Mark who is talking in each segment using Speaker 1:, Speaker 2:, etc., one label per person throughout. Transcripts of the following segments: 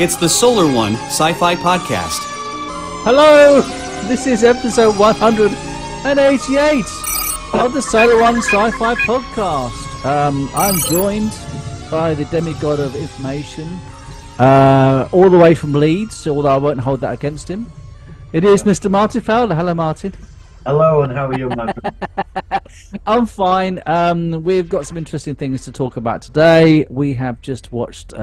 Speaker 1: It's the Solar One Sci-Fi Podcast.
Speaker 2: Hello, this is episode 188 of the Solar One Sci-Fi Podcast. I'm joined by the demigod of information, all the way from Leeds, although I won't hold that against him. It is Mr. Martin Fowler. Hello, Martin.
Speaker 3: Hello, and how are you, my friend?
Speaker 2: I'm fine. We've got some interesting things to talk about today. We have just watched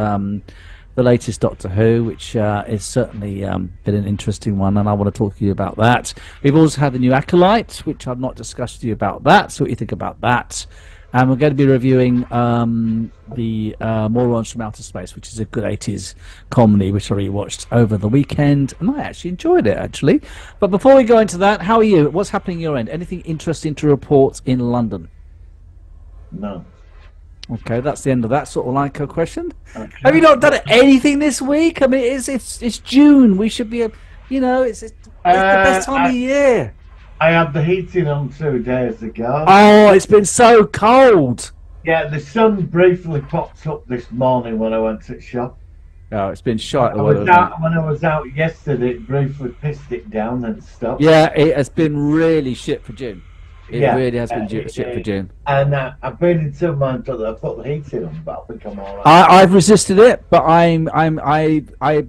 Speaker 2: the latest Doctor Who, which is certainly been an interesting one, and I want to talk to you about that. We've also had the new Acolyte, which I've not discussed with you about that, so what do you think about that? And we're going to be reviewing the Morons from Outer Space, which is a good 80s comedy, which I rewatched over the weekend, and I actually enjoyed it, actually. But before we go into that, how are you? What's happening at your end? Anything interesting to report in London?
Speaker 3: No.
Speaker 2: Okay, that's the end of that sort of like a question.
Speaker 3: Okay.
Speaker 2: Have you not done anything this week? I mean, it's June. We should be, it's the best time of year.
Speaker 3: I had the heating on 2 days ago.
Speaker 2: Oh, it's been so cold.
Speaker 3: Yeah, the sun briefly popped up this morning when I went to shop.
Speaker 2: Oh, it's been shot.
Speaker 3: When I was out yesterday, it briefly pissed it down and stopped.
Speaker 2: Yeah, it has been really shit for June. It really has been shit for June.
Speaker 3: And I've been in 2 months that I put the heating on, but I think I'm all right.
Speaker 2: I've resisted it, but I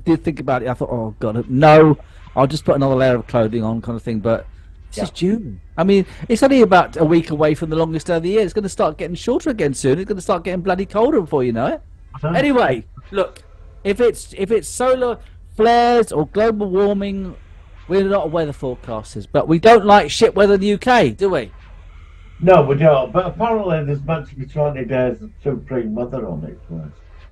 Speaker 2: did think about it. I thought, oh god, no, I'll just put another layer of clothing on, kind of thing. But this is June. I mean, it's only about a week away from the longest day of the year. It's going to start getting shorter again soon. It's going to start getting bloody colder before you know it. Anyway, look, if it's solar flares or global warming, we're not weather forecasters, but we don't like shit weather in the UK, do we?
Speaker 3: No, we don't. But apparently there's meant to be 20 days of supreme weather on it.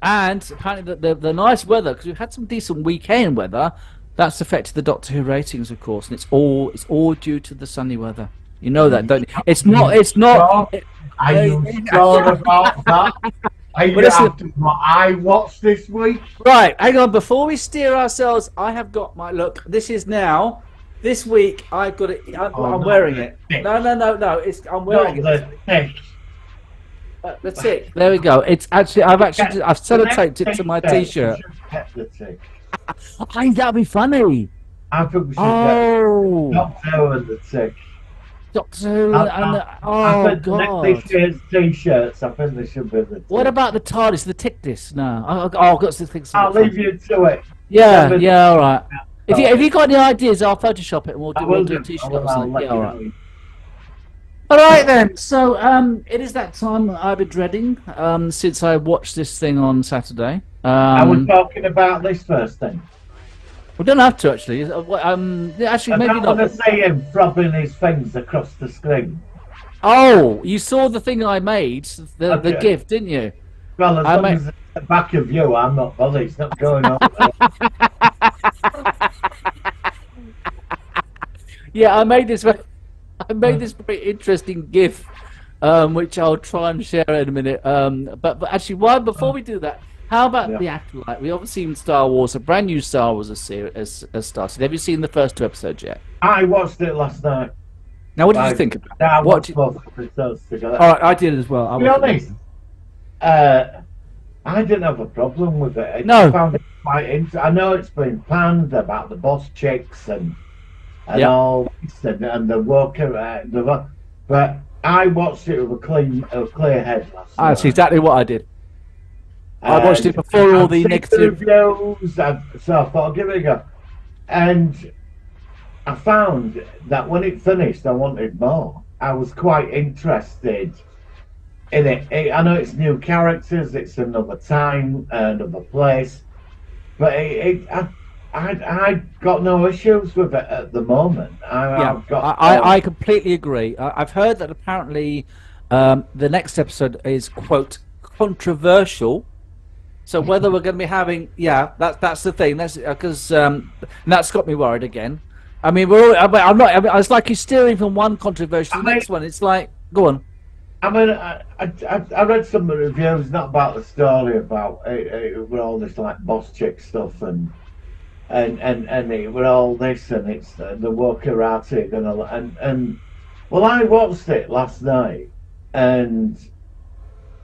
Speaker 2: And apparently the nice weather, because we've had some decent weekend weather, that's affected the Doctor Who ratings, of course, and it's all due to the sunny weather. You know that, don't you? It's not.
Speaker 3: Are you sure about that? Are you after what I watched this week?
Speaker 2: Right, hang on. Before we steer ourselves, I have got my look. This is now. This week I've got it. I'm wearing it. No. I'm wearing it. That's it. There we go. It's actually. I've sellotaped it to my T-shirt. I think that'd be funny.
Speaker 3: I think we should get Doctor Who and the tick.
Speaker 2: Doctor Who and god.
Speaker 3: This year's T-shirts, I think they should be the tick.
Speaker 2: What about the TARDIS, the tick disc? No. I've got to think.
Speaker 3: I'll leave you to it.
Speaker 2: Yeah, all right. If you got any ideas, I'll Photoshop it and we'll do a T-shirt or something. Yeah, all right. All right then. So it is that time I've been dreading since I watched this thing on Saturday.
Speaker 3: Are we talking about this first thing?
Speaker 2: We don't have to actually. Actually, maybe not.
Speaker 3: I want to see him propping his things across the screen.
Speaker 2: Oh, you saw the thing I made, the GIF, didn't you?
Speaker 3: Well, as long as it's the back of you, I'm not bothered. It's not going on.
Speaker 2: Yeah, I made this very interesting GIF, which I'll try and share in a minute. But actually, before we do that, how about the Acolyte? We obviously seen Star Wars, a brand new Star Wars has started. Have you seen the first 2 episodes yet?
Speaker 3: I watched it last night.
Speaker 2: Now, what did you think about it?
Speaker 3: I watched both episodes together.
Speaker 2: All right, I did as well.
Speaker 3: To be honest, I didn't have a problem with it.
Speaker 2: No.
Speaker 3: I found it quite interesting. I know it's been panned about the boss chicks and all this and the worker, but I watched it with a clear head last night.
Speaker 2: That's exactly what I did. I watched it before all the negative
Speaker 3: reviews, so I thought I'll give it a go. And I found that when it finished, I wanted more. I was quite interested in it. I know it's new characters, it's another time, another place, but I got no issues with it at the moment.
Speaker 2: I completely agree. I've heard that apparently the next episode is, quote, controversial. So whether we're going to be having, that's the thing. That's because that's got me worried again. I mean, it's like you're steering from one controversy to the next one. It's like, go on.
Speaker 3: I mean, I read some of the reviews, not about the story, about it with all this like boss chick stuff and it with all this and it's the war karate and well, I watched it last night and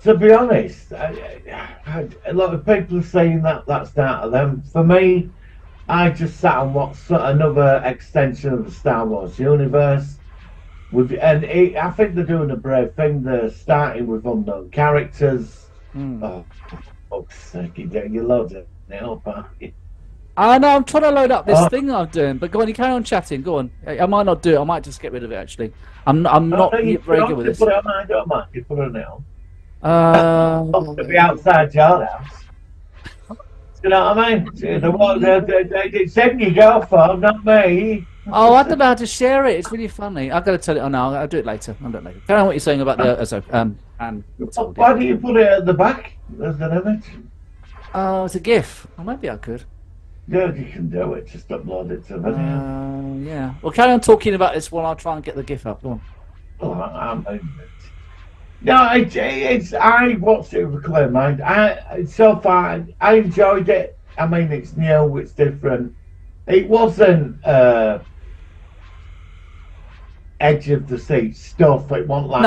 Speaker 3: to be honest, a lot of people are saying that that's down to them. For me, I just sat and watched another extension of the Star Wars universe. I think they're doing a brave thing. They're starting with unknown characters. Oh, for fuck's sake, you're loading it up, aren't you?
Speaker 2: I know, I'm trying to load up this thing I'm doing, but go on, you carry on chatting. Go on. I might not do it. I might just get rid of it. Actually, I'm not very good with this.
Speaker 3: Put it on. I don't mind. You put it on. To be outside your house. You know what I mean? It's in your girlphone, not me.
Speaker 2: Oh, I don't know how to share it. It's really funny. I've got to tell it. Oh no, I'll do it later. I'll do it later. Carry on what you're saying about the
Speaker 3: why do you put it at the back? There's an image.
Speaker 2: Oh, it's a GIF. Oh, maybe I could.
Speaker 3: Yeah, you can do it. Just upload it to video.
Speaker 2: Yeah. Well, carry on talking about this while I try and get the GIF up. Go on.
Speaker 3: Oh, no, it's. I watched it with a clear mind. So far, I enjoyed it. I mean, it's new, it's different. It wasn't edge of the seat stuff. It wasn't like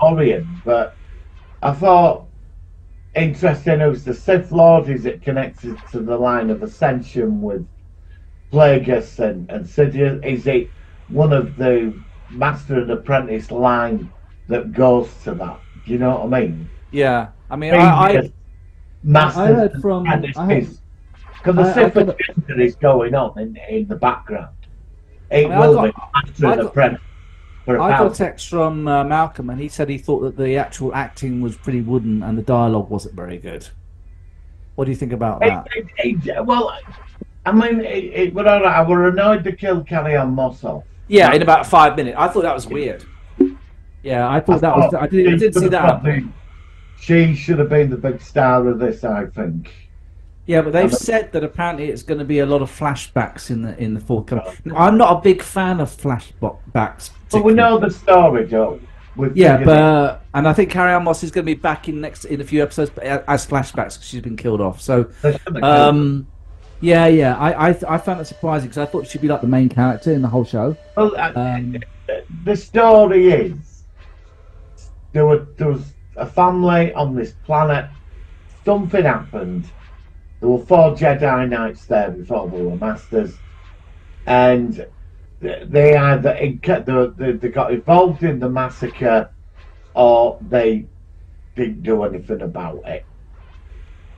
Speaker 3: Mandalorian, but I thought interesting. Who's the Sith Lord? Is it connected to the line of ascension with Plagueis and Sidious? Is it one of the Master and Apprentice line that goes to that? Do you know what I mean?
Speaker 2: Yeah, I mean, I heard from
Speaker 3: because the Sith agenda is going on in the background. It will be Master and Apprentice. I
Speaker 2: got a text from Malcolm, and he said he thought that the actual acting was pretty wooden and the dialogue wasn't very good. What do you think about that?
Speaker 3: Well, I mean, it were all right. I were annoyed to kill Carrie-Anne Moss off.
Speaker 2: Yeah, in about 5 minutes. I thought that was weird. Yeah, I thought that was. I didn't see that.
Speaker 3: She should have been the big star of this, I think.
Speaker 2: Yeah, but they've said that apparently it's going to be a lot of flashbacks in the forthcoming. I'm not a big fan of flashbacks.
Speaker 3: But we know the story, Joe.
Speaker 2: Yeah, and I think Carrie-Anne Moss is going to be back in a few episodes as flashbacks because she's been killed off. So, yeah, I found that surprising because I thought she'd be like the main character in the whole show.
Speaker 3: Well, the story is there was a family on this planet. Something happened. There were 4 Jedi Knights there before there were Masters, and they either they got involved in the massacre or they didn't do anything about it.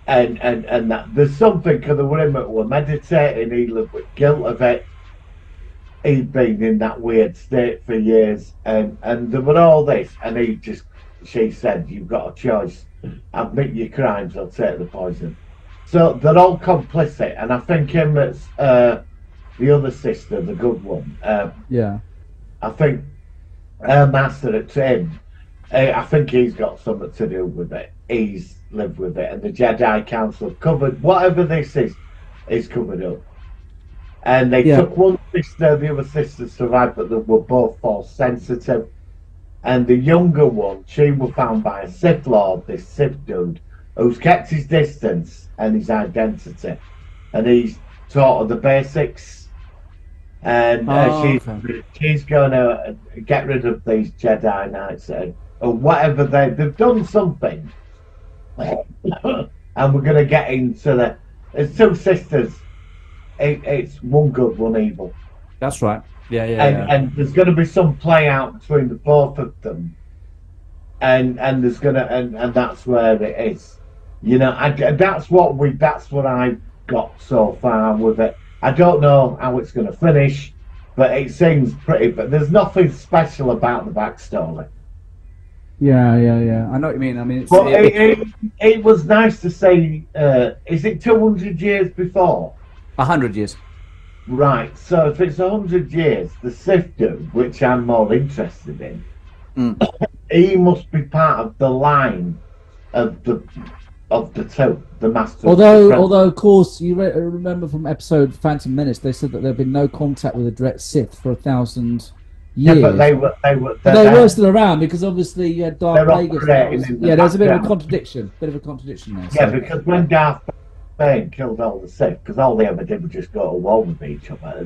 Speaker 3: And that there's something because the women were meditating. He lived with guilt of it. He'd been in that weird state for years, and there were all this, and she said, "You've got a choice: admit your crimes or take the poison." So they're all complicit, and I think him as the other sister, the good one. I think her master at him. I think he's got something to do with it. He's lived with it, and the Jedi Council covered whatever this is covered up. And they took one sister, the other sister survived, but they were both force sensitive. And the younger one, she was found by a Sith Lord, this Sith dude, who's kept his distance and his identity, and he's taught her the basics. And she's going to get rid of these Jedi Knights or whatever they've done something. And we're going to get into it's 2 sisters. It's one good, one evil.
Speaker 2: That's right. Yeah.
Speaker 3: And there's going to be some play out between the both of them, and there's going to and that's where it is. You know, that's what I got so far with it. I don't know how it's going to finish, but it seems pretty. But there's nothing special about the backstory.
Speaker 2: Yeah. I know what you mean. I mean,
Speaker 3: it was nice to say. Is it 200 years before?
Speaker 2: 100 years.
Speaker 3: Right. So if it's 100 years, the Sith dude, which I'm more interested in, he must be part of the line of the 2, the Master.
Speaker 2: Although of course you remember from episode Phantom Menace, they said that there had been no contact with a direct Sith for 1,000 years.
Speaker 3: Yeah, but they
Speaker 2: were still around because obviously you had Darth Plagueis. There's a bit of a contradiction. there.
Speaker 3: Yeah, so. Because when Darth Bane killed all the Sith, because all they ever did was just go to war with each other.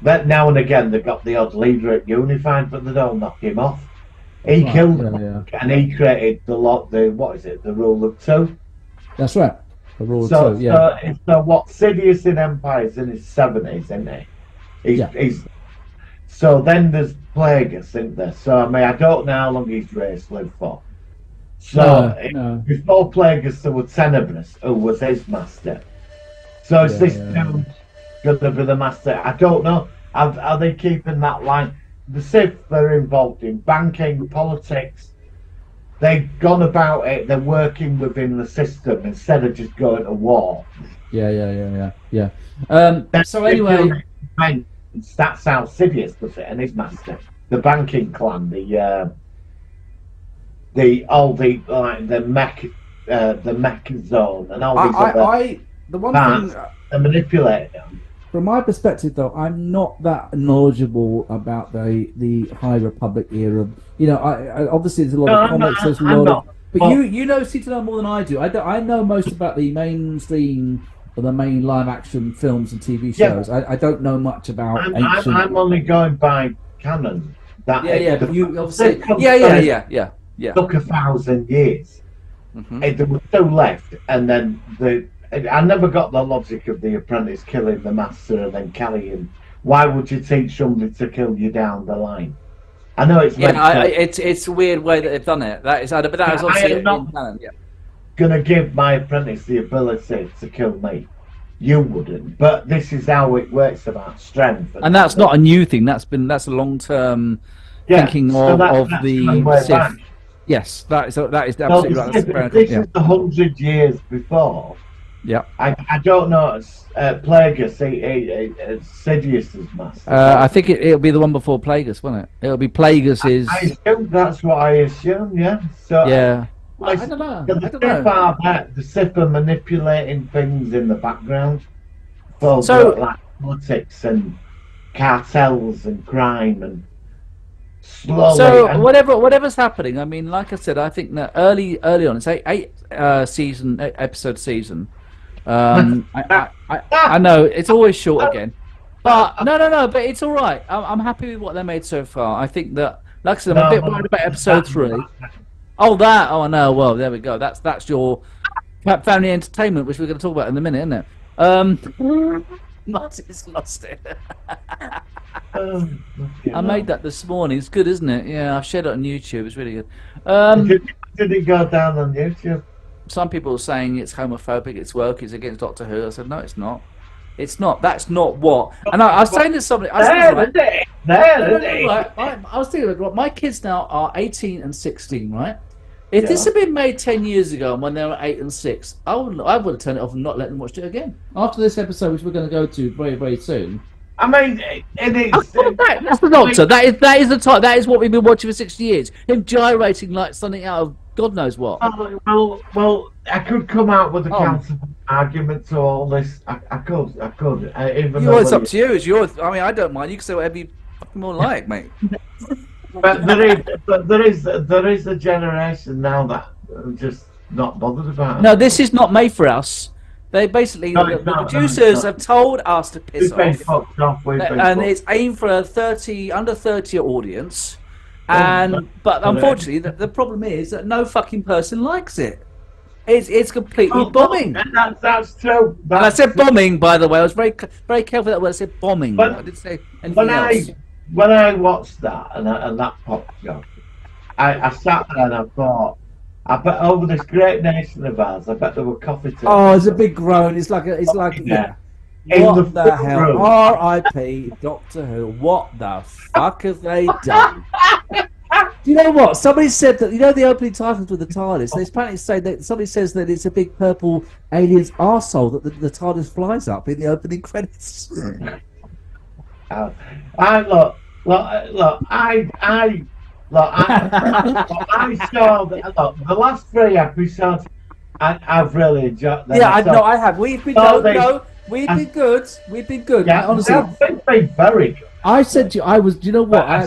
Speaker 3: But now and again they got the odd leader at Unified, but they don't knock him off. He
Speaker 2: Right,
Speaker 3: killed
Speaker 2: yeah,
Speaker 3: them, and he created the what is it? The rule of two.
Speaker 2: That's right. The rule
Speaker 3: So,
Speaker 2: of two, yeah.
Speaker 3: so what? Sidious in Empire's in his 70s, isn't he?
Speaker 2: Yeah.
Speaker 3: He's so then there's Plagueis, isn't there? So I mean, I don't know how long his race lived for. So
Speaker 2: No.
Speaker 3: before Plagueis, there was Tenebris, who was his master. So is this dude going to be the master? I don't know. Are they keeping that line? The Sith, they're involved in banking, politics. They've gone about it. They're working within the system instead of just going to war.
Speaker 2: Yeah. So anyway,
Speaker 3: that's how Sidious does it, and his master, the banking clan, the mech zone, and all these other
Speaker 2: the one
Speaker 3: parts,
Speaker 2: thing.
Speaker 3: they manipulate them.
Speaker 2: From my perspective, though, I'm not that knowledgeable about the High Republic era. You know, I obviously there's a lot of comics, there's a lot of, but you know, seem to know more than I do. I know most about the mainstream or the main live action films and TV shows. Yeah. I don't know much about ancient.
Speaker 3: I'm only going by canon. That
Speaker 2: but you obviously yeah.
Speaker 3: Took 1,000 years.
Speaker 2: Mm-hmm.
Speaker 3: There was two left, and then I never got the logic of the apprentice killing the master and then carrying. Why would you teach somebody to kill you down the line? I know it's
Speaker 2: it's a weird way that they've done it. That is, but that is obviously in canon. Yeah.
Speaker 3: Gonna give my apprentice the ability to kill me. You wouldn't, but this is how it works about strength.
Speaker 2: And that's not a new thing. That's a long term thinking of the Sith. Yes, that is absolutely right.
Speaker 3: This is 100 years before.
Speaker 2: Yeah,
Speaker 3: I don't know. Plagueis, Sidious's master.
Speaker 2: I think it'll be the one before Plagueis, won't it? It'll be Plagueis.
Speaker 3: I assume that's what I assume. Yeah. So
Speaker 2: yeah. I don't know.
Speaker 3: The Sith are manipulating things in the background. Like politics and cartels and crime and slowly.
Speaker 2: So whatever's happening, I mean, like I said, I think that early on, it's eight episode season. I know it's always short again, but no, but it's all right. I'm happy with what they made so far. I think that, like I said, I'm a bit worried about episode 3. Oh no, well there we go. That's your family entertainment, which we're going to talk about in a minute, isn't it? Marty's lost it. I made that this morning. It's good, isn't it? Yeah, I've shared it on YouTube. It's really good.
Speaker 3: Did it go down on YouTube?
Speaker 2: Some people are saying it's homophobic, it's woke, it's against Doctor Who. I said, no, it's not. It's not. That's not what. And I was saying to somebody, I was thinking, my kids now are 18 and 16, right? If this had been made 10 years ago and when they were 8 and 6, I would have turned it off and not let them watch it again. After this episode, which we're going to go to very, very soon.
Speaker 3: I mean, that's
Speaker 2: the Doctor. That is the type. That is what we've been watching for 60 years. Him gyrating like something out of God knows what.
Speaker 3: Well, I could come out with a counter argument to all this. I could.
Speaker 2: It's up to you. It's yours. I mean, I don't mind. You can say whatever you fucking more like, mate.
Speaker 3: But there is a generation now that are just not bothered about it.
Speaker 2: No, this is not made for us. They basically, the producers have told us to piss off. And it's aimed for a under 30 audience. But unfortunately, the problem is that no fucking person likes it. It's completely bombing.
Speaker 3: That's true.
Speaker 2: And I said bombing, by the way. I was very careful that word. I said bombing.
Speaker 3: But
Speaker 2: I didn't say anything else.
Speaker 3: When I watched that and that popped up, I sat there and I thought, I bet over this great nation of ours, I bet there were coffee tables.
Speaker 2: Oh, it's a big groan. It's like yeah. What the hell? R.I.P. Doctor Who. What the fuck have they done? Do you know what? Somebody said that, you know, the opening titles with the TARDIS, they apparently say that somebody says that it's a big purple alien's arsehole that the TARDIS flies up in the opening credits.
Speaker 3: I saw the last 3 episodes. I've really enjoyed them.
Speaker 2: Yeah, I have. We've been good. We've been good.
Speaker 3: Yeah, honestly, they've been very good.
Speaker 2: I said to you, do you know what? I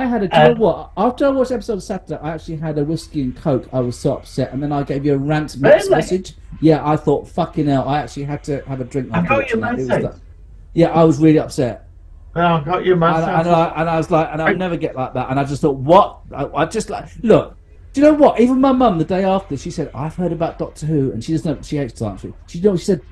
Speaker 2: had a. Do you know what? After I watched the episode of Saturday, I actually had a whiskey and coke. I was so upset, and then I gave you a rant message. Yeah, I thought, fucking hell, I actually had to have a drink.
Speaker 3: I got your message.
Speaker 2: Yeah, I was really upset.
Speaker 3: No, I got you, man.
Speaker 2: And I was like, and I'll never get like that. And I just thought, what? I just like, look, do you know what? Even my mum, the day after, she said, I've heard about Doctor Who, and she doesn't know, she hates to answer it. She, you know, she said,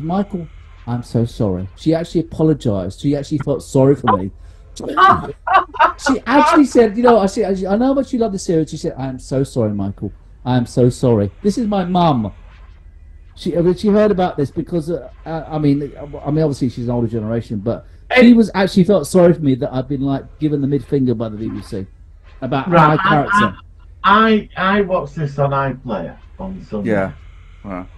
Speaker 2: Michael, I'm so sorry. She actually apologized. She actually felt sorry for me. She actually said, you know, I know how much you love the series. She said, I am so sorry, Michael. I am so sorry. This is my mum. She heard about this because, I mean, obviously she's an older generation, but she was actually felt sorry for me that I've been like given the midfinger by the BBC about my character.
Speaker 3: I watched this on iPlayer on Sunday.
Speaker 2: Yeah. Wow.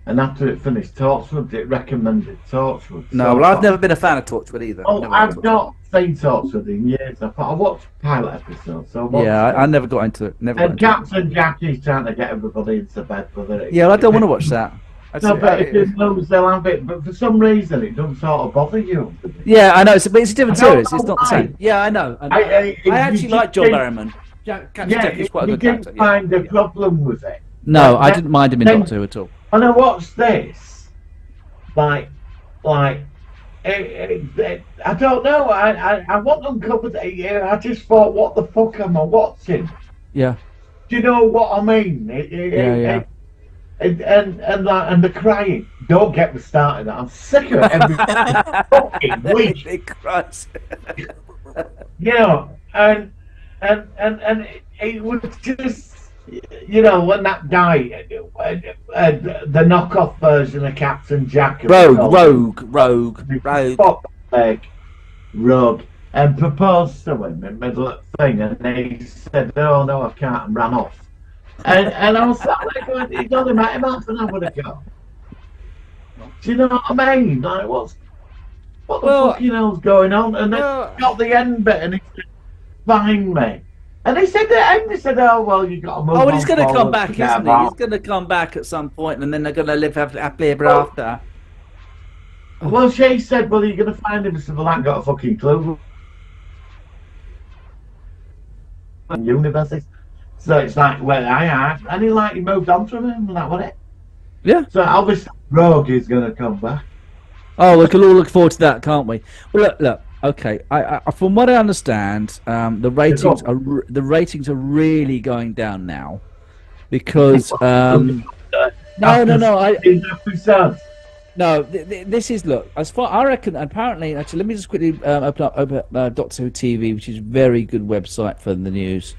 Speaker 3: And after it finished, Torchwood, it recommended Torchwood.
Speaker 2: No, well, I've never been a fan of Torchwood either.
Speaker 3: Oh, I've not seen Torchwood in years. I watched pilot episodes. So
Speaker 2: I never got into it.
Speaker 3: And Captain Jackie's trying to get everybody into bed with it.
Speaker 2: Yeah, I don't want to watch that.
Speaker 3: No, but if you lose, they'll have it. But for some reason, it doesn't sort of bother you.
Speaker 2: Yeah, I know. But it's a different series. It's not the same. Yeah, I know. I actually like John Barrowman. Captain Jackie's quite a good character.
Speaker 3: You didn't find a problem with it.
Speaker 2: No, I didn't mind him in Doctor Who at all.
Speaker 3: And I watched this, I don't know. I want them covered. I just thought, what the fuck am I watching?
Speaker 2: Yeah.
Speaker 3: Do you know what I mean?
Speaker 2: Yeah.
Speaker 3: And the crying. Don't get me started. I'm sick of it every fucking week.
Speaker 2: It cries.
Speaker 3: You know, and it was just. You know, when that guy, the knockoff version of Captain Jack,
Speaker 2: Rogue,
Speaker 3: and proposed to him in the middle of the thing, and he said, "Oh no, I can't," and ran off. And I was sat there going, "He's only met him half an hour ago." Do you know what I mean? Like, what the fucking hell's going on? And then got the end bit, and he said, "Find me." And they said "Oh well, you got to move."
Speaker 2: Oh, well, he's going to come back, isn't he? He's going to come back at some point, and then they're going to live happily ever after.
Speaker 3: Well, she said, "Well, you're going to find him." I said, "Well, I ain't got a fucking clue." University, so it's like, well, and he moved on from him, and that was it.
Speaker 2: Yeah.
Speaker 3: So obviously, Rogue is going to come back.
Speaker 2: Oh, we can all look forward to that, can't we? Well, look. Okay, from what I understand, the ratings are really going down now because this is look as far I reckon. Apparently, actually, let me just quickly open up Doctor Who TV, which is a very good website for the news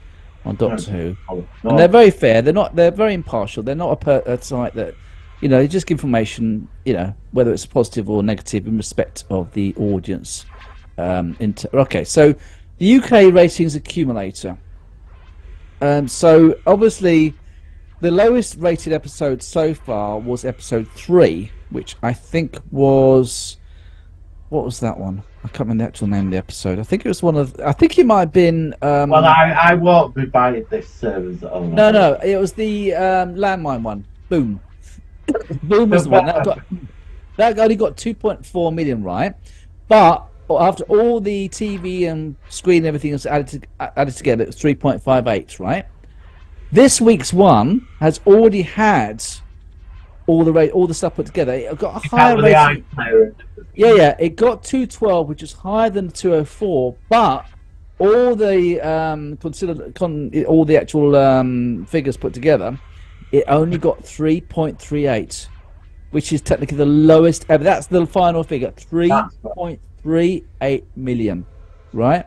Speaker 2: on Doctor Who, and they're very fair. They're very impartial. They're not a site that they just give information, whether it's positive or negative in respect of the audience. Okay, so the UK ratings accumulator. So obviously, the lowest rated episode so far was episode 3, which I think was what was that one? I can't remember the actual name of the episode. I think it was one of. I think it might have been.
Speaker 3: Well, I won't be buying this service.
Speaker 2: No, it was the landmine one. Boom. Boom was the one that only got 2.4 million, right? But after all the TV and screen and everything was added together, it was 3.58, right? This week's one has already had all the stuff put together. It got a higher rating. Yeah, it got 212, which is higher than 204, but all the all the actual figures put together, it only got 3.38, which is technically the lowest ever. That's the final figure, 3.38 million, right?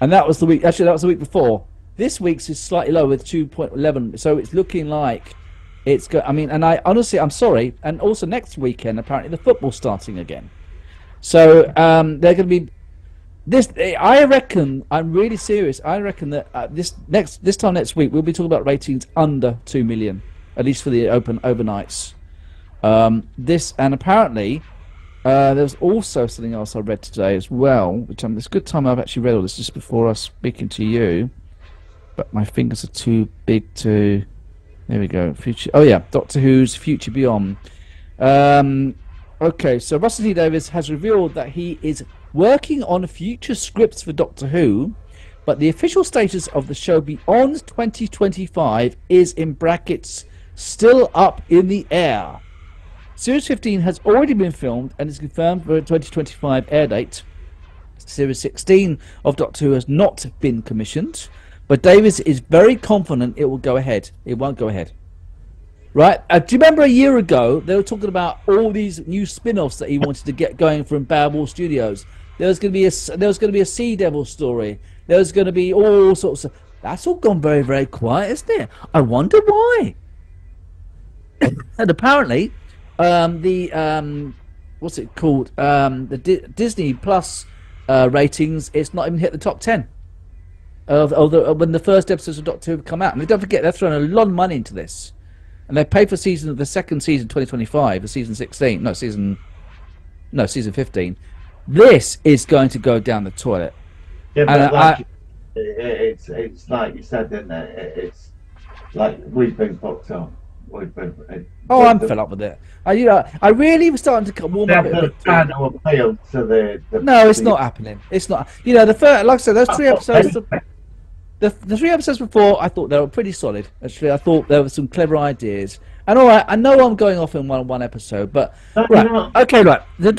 Speaker 2: And that was the week. Actually, that was the week before. This week's is slightly lower with 2.11. So it's looking like it's good. I mean, and I honestly, I'm sorry. And also next weekend, apparently the football's starting again. So they're going to be this. I reckon. I'm really serious. I reckon that this time next week we'll be talking about ratings under 2 million, at least for the overnights. This and apparently. There's also something else I read today as well, which it's a good time I've actually read all this just before I was speaking to you, but my fingers are too big to. There we go. Future. Oh yeah, Doctor Who's Future Beyond. Okay, so Russell T Davies has revealed that he is working on future scripts for Doctor Who, but the official status of the show beyond 2025 is in brackets still up in the air. Series 15 has already been filmed and is confirmed for a 2025 air date. Series 16 of Doctor Who has not been commissioned, but Davis is very confident it will go ahead. It won't go ahead. Right? Do you remember a year ago they were talking about all these new spin-offs that he wanted to get going from Babel Studios? There was going to be a Sea Devil story. There was going to be all sorts of. That's all gone very, very quiet, isn't it? I wonder why. And apparently, what's it called? The Disney Plus ratings. It's not even hit the top 10 when the first episodes of Doctor Who have come out. And don't forget, they're throwing a lot of money into this. And they pay for the second season 2025, the season 16, season 15. This is going to go down the toilet.
Speaker 3: Yeah, but it's like you said, isn't it? It's like we've been fucked up.
Speaker 2: I'm fed up with it. I really was starting to warm up a bit.
Speaker 3: Trying to appeal to the
Speaker 2: no, it's not happening. It's not. The first, like I said, those 3 episodes. The 3 episodes before, I thought they were pretty solid. Actually, I thought there were some clever ideas. And all right, I know I'm going off in one episode, but right, okay, right. The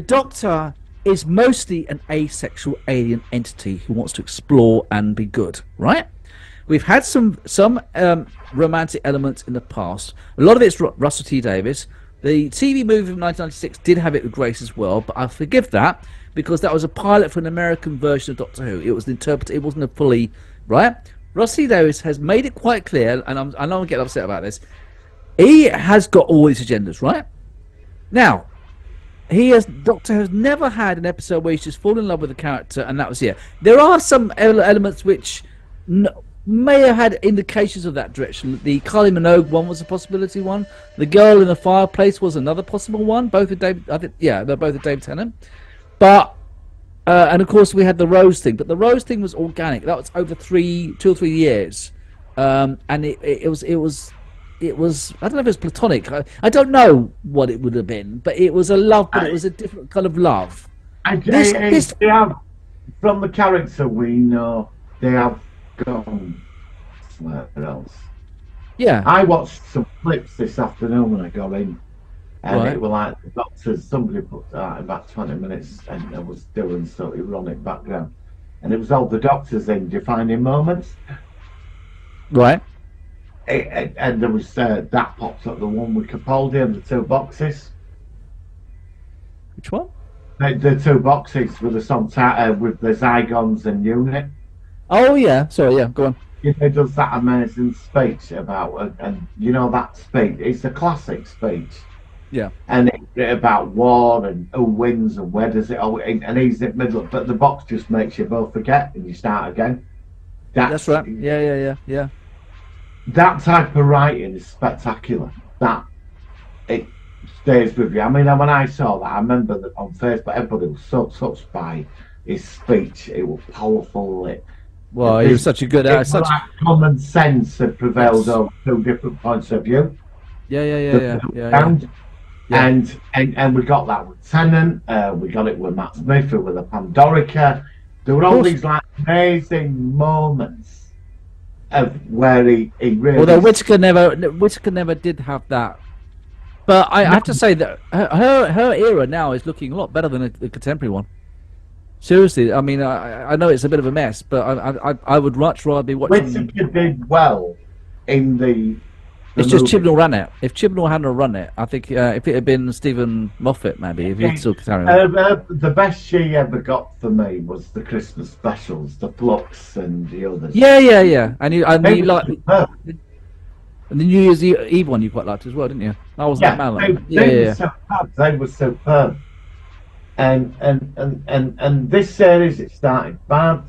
Speaker 2: Doctor is mostly an asexual alien entity who wants to explore and be good, right? We've had some romantic elements in the past. A lot of it's Russell T Davies. The TV movie from 1996 did have it with Grace as well, but I forgive that because that was a pilot for an American version of Doctor Who. It was interpreted. It wasn't a fully right. Russell T Davies has made it quite clear, and I know I'm getting upset about this. He has got all these agendas, right? Now, Doctor has never had an episode where he's just fallen in love with the character, and that was it. There are some elements which may have had indications of that direction. The Kylie Minogue one was a possibility one. The Girl in the Fireplace was another possible one. Both with David, they're both with David Tennant. But and of course we had the Rose thing, but the Rose thing was organic. That was over 2 or 3 years, and it was. I don't know if it was platonic. I don't know what it would have been, but it was a love, but it was a different kind of love.
Speaker 3: They have, from the character we know, they have gone somewhere else.
Speaker 2: Yeah.
Speaker 3: I watched some clips this afternoon when I got in, and
Speaker 2: Right.
Speaker 3: it were like the Doctors. Somebody put that about 20 minutes, and I was doing so ironic background, and it was all the Doctors in defining moments.
Speaker 2: Right.
Speaker 3: And there was that pops up, the one with Capaldi and the 2 boxes.
Speaker 2: Which one?
Speaker 3: The 2 boxes with the song with the Zygons and Unit.
Speaker 2: Oh yeah. Sorry. Yeah. Go on.
Speaker 3: He does that amazing speech about, and that speech. It's a classic speech.
Speaker 2: Yeah.
Speaker 3: And it's about war and who wins and where does it all. And he's in the middle, but the box just makes you both forget and you start again.
Speaker 2: That's right. Yeah.
Speaker 3: That type of writing is spectacular. That it stays with you. I mean, when I saw that, I remember that on Facebook, everybody was so touched by his speech. It was powerful.
Speaker 2: Well, he was such a good.
Speaker 3: Like common sense had prevailed over 2 different points of view.
Speaker 2: Yeah.
Speaker 3: And we got that with Tennant. We got it with Matt Smith with the Pandorica. There were all these like amazing moments of where he really.
Speaker 2: Although Whittaker never did have that, but I have to say that her era now is looking a lot better than the contemporary one. Seriously, I mean, I know it's a bit of a mess, but I would much rather be watching.
Speaker 3: Whittaker did well in the
Speaker 2: it's just Chibnall ran it. If Chibnall hadn't run it, I think if it had been Stephen Moffat, maybe if he'd still carry on.
Speaker 3: The best she ever got for me was the Christmas specials, the Flux and the others.
Speaker 2: Yeah. And you like and the New Year's Eve one you quite liked as well, didn't you? I wasn't that mad.
Speaker 3: They were superb. And this series, it started bad,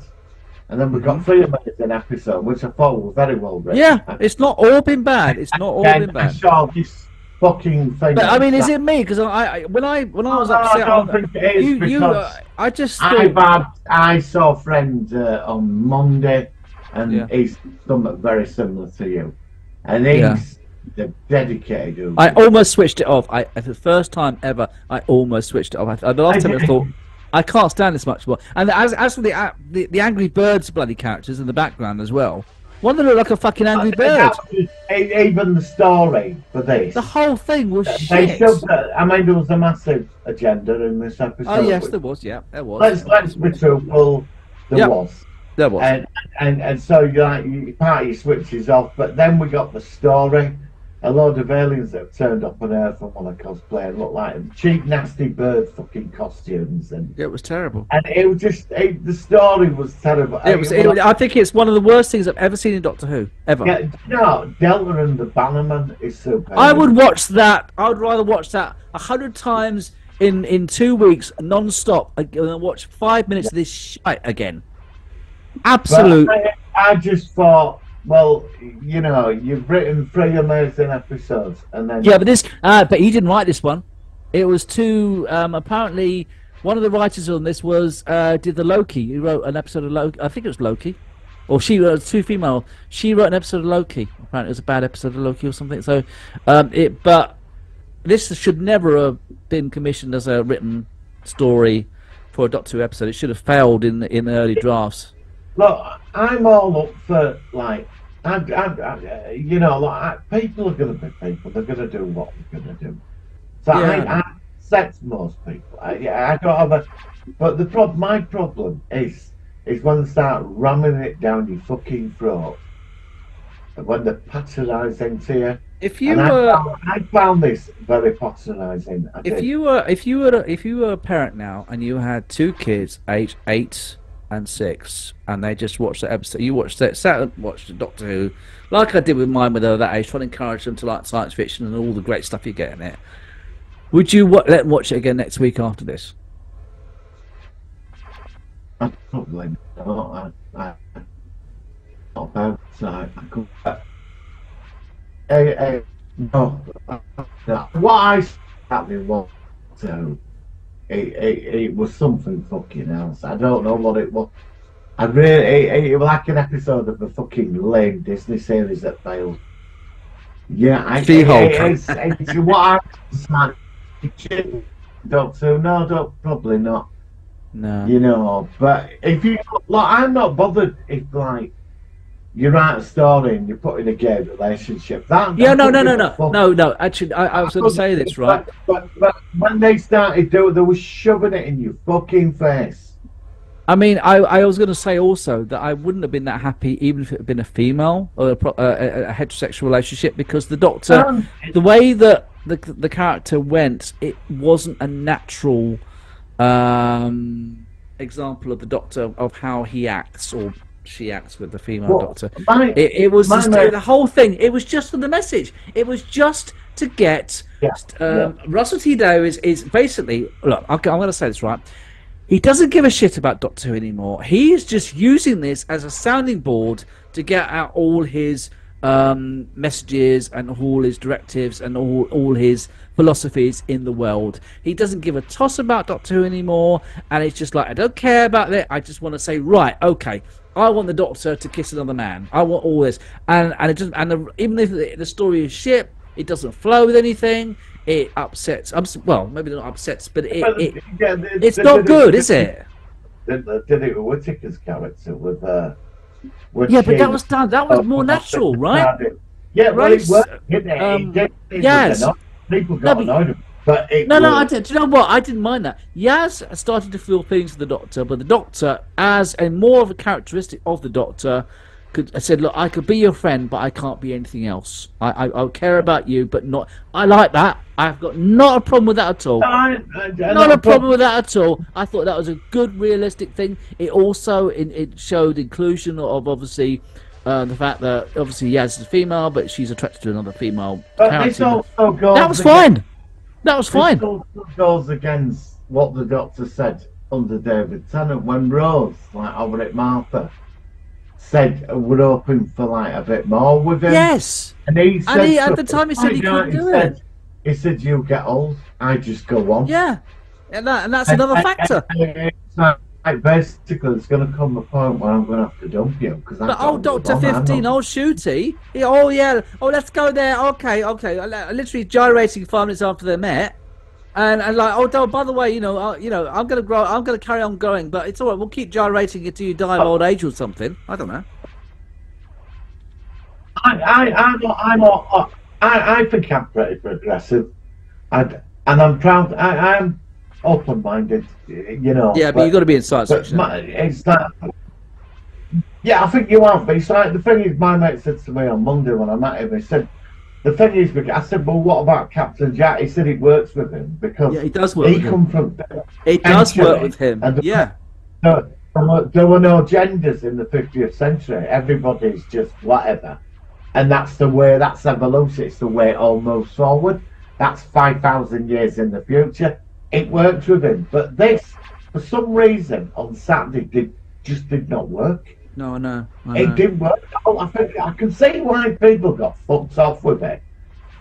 Speaker 3: and then we got 3 amazing episodes, which I thought was very well written.
Speaker 2: Yeah, it's not all been bad. It's not all been bad.
Speaker 3: I saw this fucking thing.
Speaker 2: But I mean, is it me? Because when I was upset,
Speaker 3: I don't think it is because
Speaker 2: I just thought...
Speaker 3: I saw a friend on Monday, and he's something very similar to you, and he's the dedicated.
Speaker 2: I almost switched it off. For the first time ever, I almost switched it off. The last time I thought, I can't stand this much more. And as for the Angry Birds bloody characters in the background as well, One that looked like a fucking angry bird.
Speaker 3: Even the story for this.
Speaker 2: The whole thing was
Speaker 3: They
Speaker 2: shit.
Speaker 3: shoved I mean, there was a massive agenda in this episode.
Speaker 2: Oh yes, there was. Yeah, there was.
Speaker 3: Let's be truthful. There was.
Speaker 2: There was.
Speaker 3: And so your party switches off, but then we got the story. A load of aliens that have turned up on Earth and want to cosplay and look like cheap, nasty bird fucking costumes, and
Speaker 2: it was terrible.
Speaker 3: And it was just the story was terrible.
Speaker 2: I think it's one of the worst things I've ever seen in Doctor Who ever.
Speaker 3: Yeah, no, Delta and the Bannerman is super.
Speaker 2: I would watch that. I would rather watch that 100 times in 2 weeks non-stop and watch 5 minutes of this shit again. Absolute.
Speaker 3: I just thought, well, you know, you've written 3 amazing episodes, and then
Speaker 2: yeah, but he didn't write this one. It was too apparently one of the writers on this was did the Loki. He wrote an episode of Loki. I think it was Loki, or she wrote 2 female. She wrote an episode of Loki. Apparently, it was a bad episode of Loki or something. So, but this should never have been commissioned as a written story for a Doctor Who episode. It should have failed in the early drafts.
Speaker 3: Look, I'm all up for, like, you know, like, people are going to be people. They're going to do what they're going to do. So I accept most people. I don't have a. But my problem is when they start ramming it down your fucking throat, and when they're patronising to you. I found this very patronising.
Speaker 2: If you were a parent now and you had 2 kids, aged 8 and 6, and they just watched the episode, you watched Doctor Who, like I did with mine when they were that age, trying to encourage them to like science fiction and all the great stuff you get in it. Would you let them watch it again next week after this?
Speaker 3: Probably not. Not bad. So I could. No. What I happening was so. It was something fucking else. I don't know what it was. I really, it was like an episode of a fucking lame Disney series that failed. Yeah, it's what I Doctor. No, probably not.
Speaker 2: No.
Speaker 3: You know, but if you like, I'm not bothered if like you write a story and you put in a gay relationship. No. Actually, I was going to say this, right? But when they started doing, they were shoving it in your fucking face.
Speaker 2: I mean, I was going to say also that I wouldn't have been that happy even if it had been a female or a heterosexual relationship, because the Doctor, the way that the character went, it wasn't a natural example of the Doctor, of how he acts or she acts with the female Doctor. It was just, the whole thing. It was just for the message. It was just to get Russell T Davies is basically, look, I'm going to say this right. He doesn't give a shit about Doctor Who anymore. He is just using this as a sounding board to get out all his messages and all his directives and all his philosophies in the world. He doesn't give a toss about Doctor Who anymore, and it's just like, I don't care about that. I just want to say, right, okay, I want the Doctor to kiss another man. I want all this, and it just, even if the story is shit, it doesn't flow with anything. It upsets. Well, maybe not upsets, but it's not good, is it?
Speaker 3: Did it with Whittaker's character with
Speaker 2: yeah, but that was done. That was more natural, right?
Speaker 3: Yeah,
Speaker 2: right.
Speaker 3: Yes. People got annoyed. But
Speaker 2: I did. Do you know what? I didn't mind that. Yaz started to feel feelings for the Doctor, but the Doctor, as a more of a characteristic of the Doctor, said, "Look, I could be your friend, but I can't be anything else. I care about you, but not." I like that. I've got not a problem with that at all. Not a problem with that at all. I thought that was a good, realistic thing. It also it showed inclusion of obviously the fact that obviously Yaz is a female, but she's attracted to another female character. That was fine. That was fine.
Speaker 3: This also goes against what the Doctor said under David Tennant when Rose, like over at Martha, said we're hoping for like a bit more with him.
Speaker 2: Yes.
Speaker 3: And he said,
Speaker 2: at the time he said he couldn't do it.
Speaker 3: He said, "You get old, I just go on."
Speaker 2: Yeah, and that's another factor.
Speaker 3: Like basically, it's going to come a point where I'm going to have to dump you because.
Speaker 2: But old Doctor 15, old Shooty. Oh yeah. Oh, let's go there. Okay. Literally gyrating 5 minutes after they met, and like, oh, by the way, I'm going to grow. I'm going to carry on growing, but it's all right. We'll keep gyrating until you die of old age or something. I don't know.
Speaker 3: I think I'm pretty progressive, and I'm proud. I'm open-minded, you know.
Speaker 2: Yeah, but you've got to be in science fiction.
Speaker 3: It's that. Yeah, I think you have. But it's like the thing is, my mate said to me on Monday when I met him. He said, "The thing is, I said, well, what about Captain Jack?" He said it works with him because
Speaker 2: he does work.
Speaker 3: He come from.
Speaker 2: It does work with him. Yeah.
Speaker 3: There were no genders in the 50th century. Everybody's just whatever. And that's the way, that's evolution. It's the way it all moves forward. That's 5,000 years in the future. It works with him. But this, for some reason, on Saturday, just did not work.
Speaker 2: No, I know.
Speaker 3: It didn't work at all. I can see why people got fucked off with it.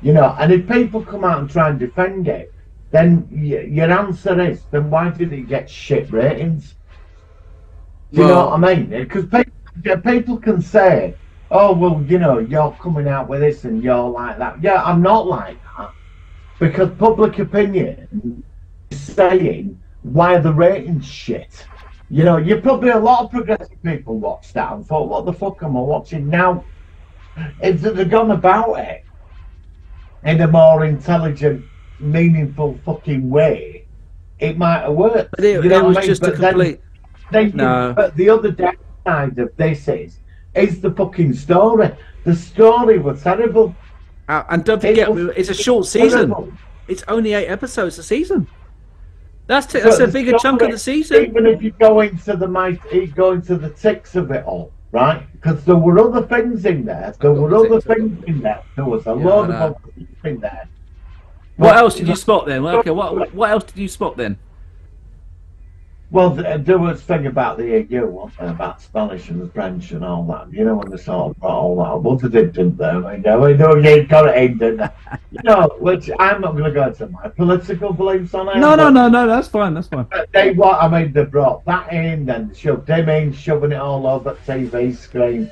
Speaker 3: You know, and if people come out and try and defend it, then your answer is, then why did it get shit ratings? Do you know what I mean? Because people can say, oh, well, you know, you're coming out with this and you're like that. Yeah, I'm not like that. Because public opinion is saying, why are the ratings shit? You know, you probably, a lot of progressive people watched that and thought, what the fuck am I watching now? If they'd gone about it in a more intelligent, meaningful fucking way, it might have worked.
Speaker 2: But it was just a complete... No.
Speaker 3: But the other downside of this is the fucking story. The story was terrible.
Speaker 2: And don't forget, it's a short season. Terrible. It's only 8 episodes a season. That's a bigger chunk of the season.
Speaker 3: Even if you go into the ticks of it all, right? Because there were other things in there. There was a load of other things in there.
Speaker 2: What else did you spot then? Okay, what else did you spot then?
Speaker 3: Well, there was a thing about the EU, wasn't there, about Spanish and French and all that. You know, when they sort of brought all that, what they didn't they? I know you got it in, didn't they? You know, which I'm not going to go into my political beliefs on it.
Speaker 2: No, that's fine, that's fine.
Speaker 3: They brought that in, then shoved him in, shoving it all over the TV screen,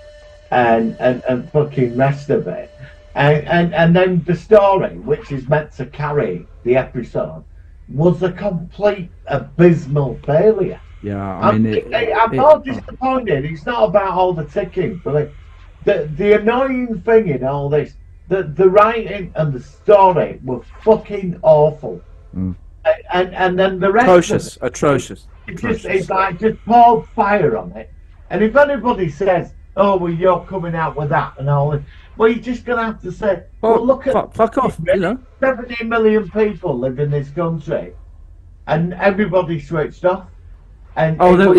Speaker 3: and fucking rest of it. And then the story, which is meant to carry the episode, was a complete abysmal failure.
Speaker 2: Yeah, I mean,
Speaker 3: I'm not disappointed. It's not about all the ticking, but the annoying thing in all this, the writing and the story were fucking awful. And then the rest
Speaker 2: atrocious.
Speaker 3: It's like just poured fire on it. And if anybody says, "Oh, well, you're coming out with that and all this," well, you're just gonna have to say, "Well, look at
Speaker 2: fuck off." You know,
Speaker 3: 70 million people live in this country, and everybody switched off. And
Speaker 2: no,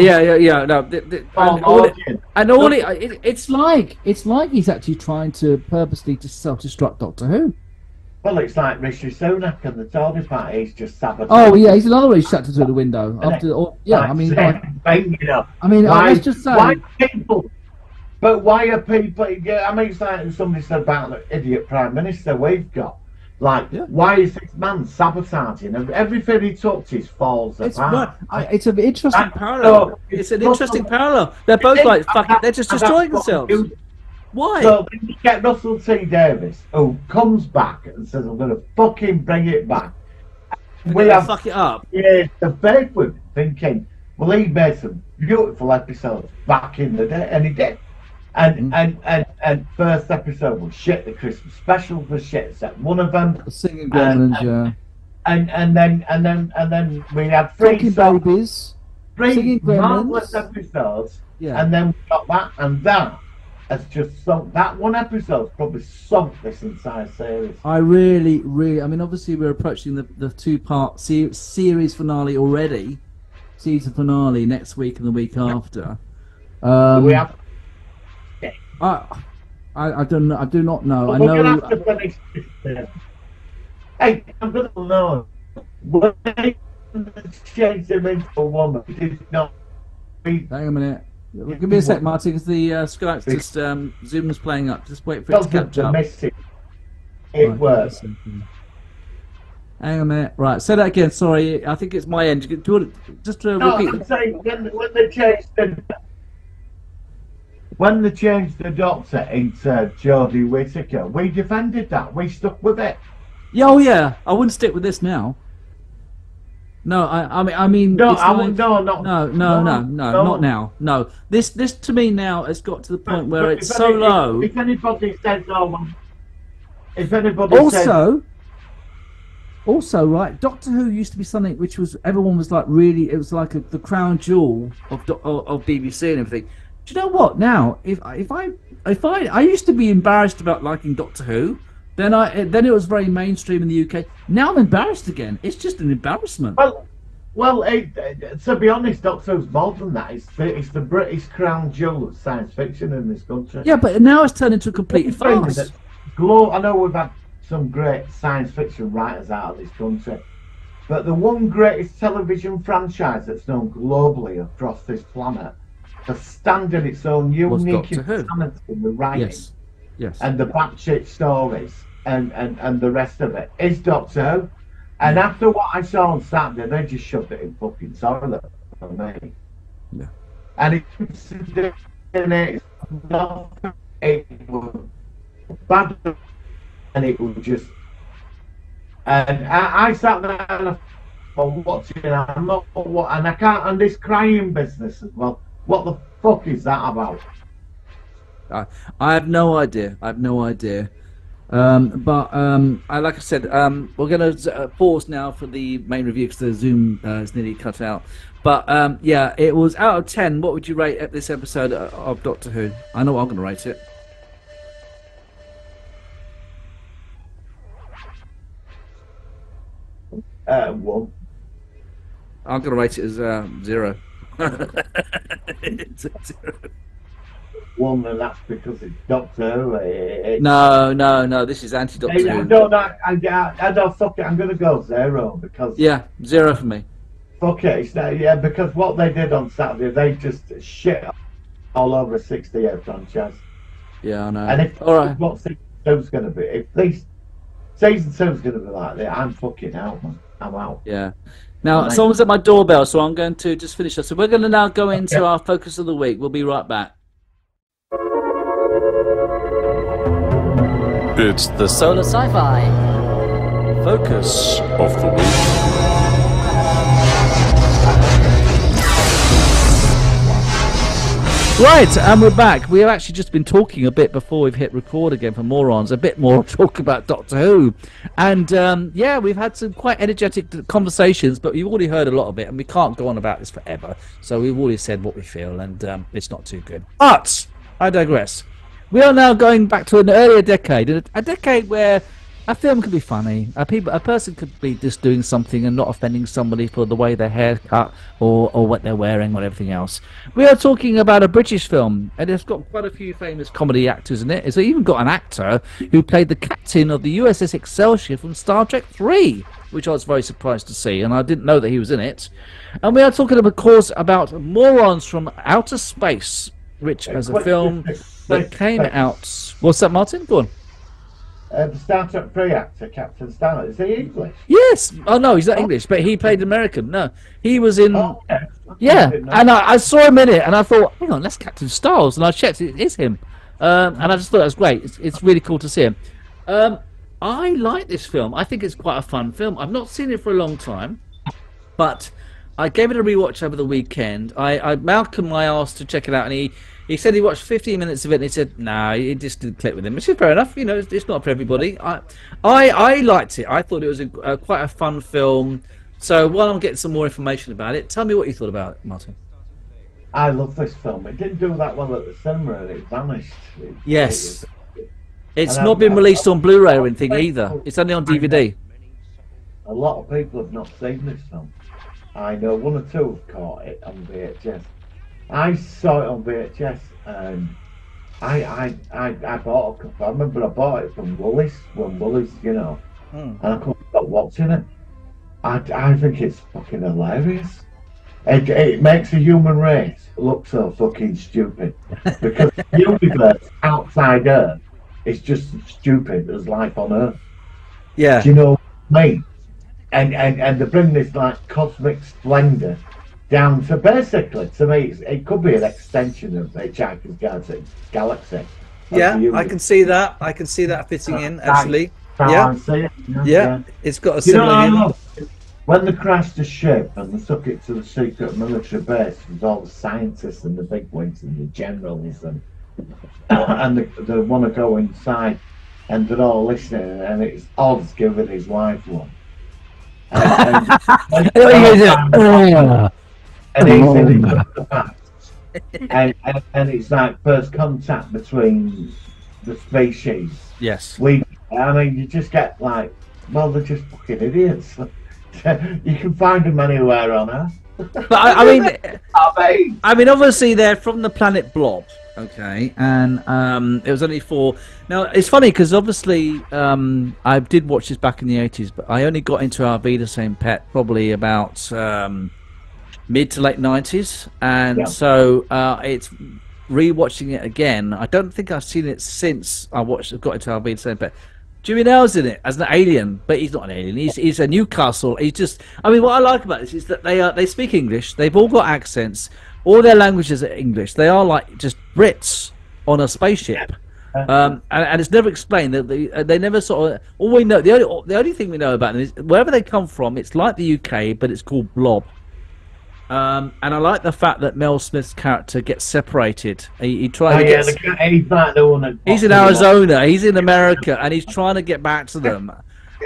Speaker 2: it's like he's actually trying to purposely to self-destruct Doctor Who.
Speaker 3: Well, it's like Rishi Sunak and the Tory party. He's just sabotaged.
Speaker 2: Oh yeah, he's another way shut through the window. Let's just say,
Speaker 3: why people? But why are people? Yeah, I mean, it's like somebody said about the idiot prime minister we've got. Like, why is this man sabotaging? Everything he touches falls apart.
Speaker 2: It's an interesting parallel. It's an interesting parallel. They're both like fucking. They're just destroying themselves. Why?
Speaker 3: So then you get Russell T Davies, who comes back and says, "I'm going to fucking bring it back."
Speaker 2: We have fuck it up.
Speaker 3: Yeah, the bed with thinking, well, he made some beautiful episodes back in the day, and he did. And first episode was shit. The Christmas special was shit. Except one of them.
Speaker 2: The Singing Gremlins, yeah.
Speaker 3: And then we had three marvelous episodes. Yeah. And then we got that, and that has just sunk. That one episode's probably sunk this entire series.
Speaker 2: I really. I mean, obviously we're approaching the 2-part series finale already. Season finale next week and the week after.
Speaker 3: We have.
Speaker 2: I don't know. I do not know.
Speaker 3: Well,
Speaker 2: I know.
Speaker 3: We're gonna have to finish this. Hey, I'm gonna know. When they change him into a woman, it's not.
Speaker 2: Hang a minute. Give me a sec, Martin, because the Skype's just Zoom's playing up. Just wait for it to catch up.
Speaker 3: It works.
Speaker 2: Hang on a minute. Right, say that again. Sorry, I think it's my end. Do you want to just repeat?
Speaker 3: I'm saying when they changed the Doctor into Jodie Whittaker, we defended that. We stuck with it.
Speaker 2: Yeah, oh yeah. I wouldn't stick with this now. No, I mean,
Speaker 3: No,
Speaker 2: it's like,
Speaker 3: no, not
Speaker 2: not now. No, this to me now has got to the point where
Speaker 3: but
Speaker 2: it's so low.
Speaker 3: If anybody says, "Oh, well," if anybody says,
Speaker 2: Also, right, Doctor Who used to be something which was everyone was like really. It was like the crown jewel of BBC and everything. Do you know what? Now, if I used to be embarrassed about liking Doctor Who, then it was very mainstream in the UK. Now I'm embarrassed again. It's just an embarrassment.
Speaker 3: well, to be honest, Doctor Who's more than that. It's the British crown jewel of science fiction in this country.
Speaker 2: Yeah, but now it's turned into a complete farce.
Speaker 3: I know we've had some great science fiction writers out of this country, but the one greatest television franchise that's known globally across this planet has standing its own unique insanity in the writing,
Speaker 2: yes,
Speaker 3: and the batshit stories and the rest of it is Doctor Who. And after what I saw on Saturday, they just shoved it in fucking toilet for me.
Speaker 2: Yeah.
Speaker 3: And it was bad, and it was just. And I sat there and I was watching, and I'm not what, and I can't. And this crying business as well. What the fuck is that about?
Speaker 2: I have no idea. Like I said, we're going to pause now for the main review because the Zoom is nearly cut out. But yeah, it was out of 10. What would you rate this episode of Doctor Who? I know what I'm going to rate it.
Speaker 3: One.
Speaker 2: I'm going to rate it as 0. It's a 0.
Speaker 3: One, and that's because it's Doctor Who.
Speaker 2: No. This is anti-Doctor Who.
Speaker 3: I don't. Fuck it. I'm going to go 0 because.
Speaker 2: Yeah, 0 for me.
Speaker 3: Fuck it. It's not, yeah, because what they did on Saturday, they just shit all over a 60-year franchise.
Speaker 2: Yeah, I know.
Speaker 3: And if what season 2's going to be, if this season 2's going to be like that, I'm fucking out, man. I'm out.
Speaker 2: Yeah. Now, someone's at my doorbell, so I'm going to just finish up. So we're going to now go into our focus of the week. We'll be right back.
Speaker 4: It's the Solar Sci-Fi Focus of the Week.
Speaker 2: Right, and we're back. We have actually just been talking a bit before we've hit record again for Morons, a bit more talk about Doctor Who. And yeah, we've had some quite energetic conversations, but you've already heard a lot of it, and we can't go on about this forever. So we've already said what we feel, and it's not too good. But I digress. We are now going back to an earlier decade, a decade where a film could be funny, a person could be just doing something and not offending somebody for the way their hair cut or what they're wearing or everything else. We are talking about a British film, and it's got quite a few famous comedy actors in it. It's even got an actor who played the captain of the USS Excelsior from Star Trek 3, which I was very surprised to see, and I didn't know that he was in it. And we are talking, of course, about Morons from Outer Space, which is a film that came out. What's that, Martin? Go on.
Speaker 3: The Star Trek 3 actor, Captain Stanley, is he English?
Speaker 2: Yes. Oh, no, he's not English, but he played American. No, he was in...
Speaker 3: Oh,
Speaker 2: yeah, and I saw him in it, and I thought, hang on, that's Captain Styles, and I checked, it is him. And I just thought it was great. It's really cool to see him. I like this film. I think it's quite a fun film. I've not seen it for a long time, but I gave it a rewatch over the weekend. Malcolm, I asked to check it out, and he said he watched 15 minutes of it, and he said, no, it just didn't click with him. Which is fair enough, you know, it's not for everybody. I liked it. I thought it was quite a fun film. So while I'm getting some more information about it, tell me what you thought about it, Martin.
Speaker 3: I love this film. It didn't do that well at the cinema, and it vanished.
Speaker 2: Yes. It's not been released on Blu-ray or anything either. It's only on DVD.
Speaker 3: A lot of people have not seen this film. I know one or two have caught it on VHS. I saw it on VHS, and I bought a couple. I remember I bought it from Woolies, you know, and I couldn't stop watching it. I think it's fucking hilarious. It makes the human race look so fucking stupid, because the universe outside Earth is just as stupid as life on Earth.
Speaker 2: Yeah.
Speaker 3: Do you know what I mean? And they bring this like cosmic splendor down to, basically, to me, it could be an extension of Hitchhiker's Galaxy.
Speaker 2: Yeah, I can see that. I can see that fitting in, actually. Yeah.
Speaker 3: I see it.
Speaker 2: Yeah, it's got a similar.
Speaker 3: when they crashed the ship and they took it to the secret military base with all the scientists and the big wigs and the generals and they want to go inside and they're all listening and it's Oz giving his wife one. And he's in the past. And it's like first contact between the species.
Speaker 2: Yes.
Speaker 3: I mean, you just get like, well, they're just fucking idiots. You can find them anywhere on Earth.
Speaker 2: But I mean, obviously they're from the planet Blob, okay, and it was only for. Now it's funny because obviously I did watch this back in the 80s, but I only got into Our Vida Same Pet probably about mid to late 90s, and so it's rewatching it again. I don't think I've seen it since got into Our Vida Same Pet. Jimmy Nail's in it as an alien, but he's not an alien. He's a Newcastle. He's just. I mean, what I like about this is that they speak English. They've all got accents. All their languages are English. They are like just Brits on a spaceship, and it's never explained. They never sort of. All we know, the only thing we know about them is wherever they come from. It's like the UK, but it's called Blob. And I like the fact that Mel Smith's character gets separated. He tries. He's in Arizona. He's in America, and he's trying to get back to them,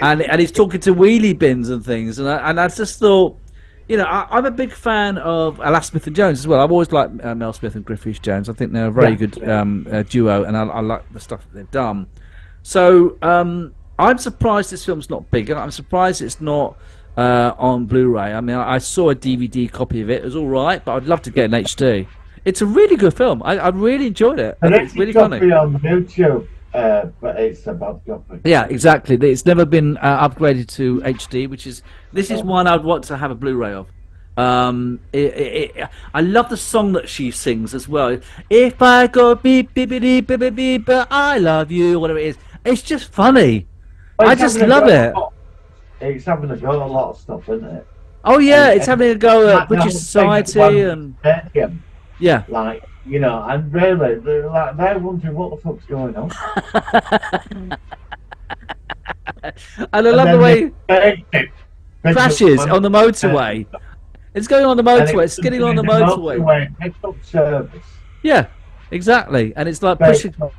Speaker 2: and he's talking to wheelie bins and things. And I just thought, you know, I'm a big fan of Alas Smith and Jones as well. I've always liked Mel Smith and Griffith Jones. I think they're a very good duo, and I like the stuff that they've done. So I'm surprised this film's not bigger. I'm surprised it's not. On Blu-ray. I mean, I saw a DVD copy of it. It was all right, but I'd love to get an HD. It's a really good film. I really enjoyed it.
Speaker 3: And
Speaker 2: it's really funny.
Speaker 3: On YouTube, but it's a bad copy.
Speaker 2: Yeah, exactly. It's never been upgraded to HD, which is this is one I'd want to have a Blu-ray of. I love the song that she sings as well. If I go beep beep beep beep beep, but I love you, whatever it is. It's just funny. I just love it.
Speaker 3: It's having a go at a lot of stuff, isn't it?
Speaker 2: Oh yeah, it's having a go at British society and yeah,
Speaker 3: like you know, and really, they're wondering what the fuck's going on.
Speaker 2: And I love the way crashes on the motorway. It's going on the motorway. It's skidding on the motorway.
Speaker 3: Pickup service.
Speaker 2: Yeah, exactly, and it's like pushing.
Speaker 3: Pickup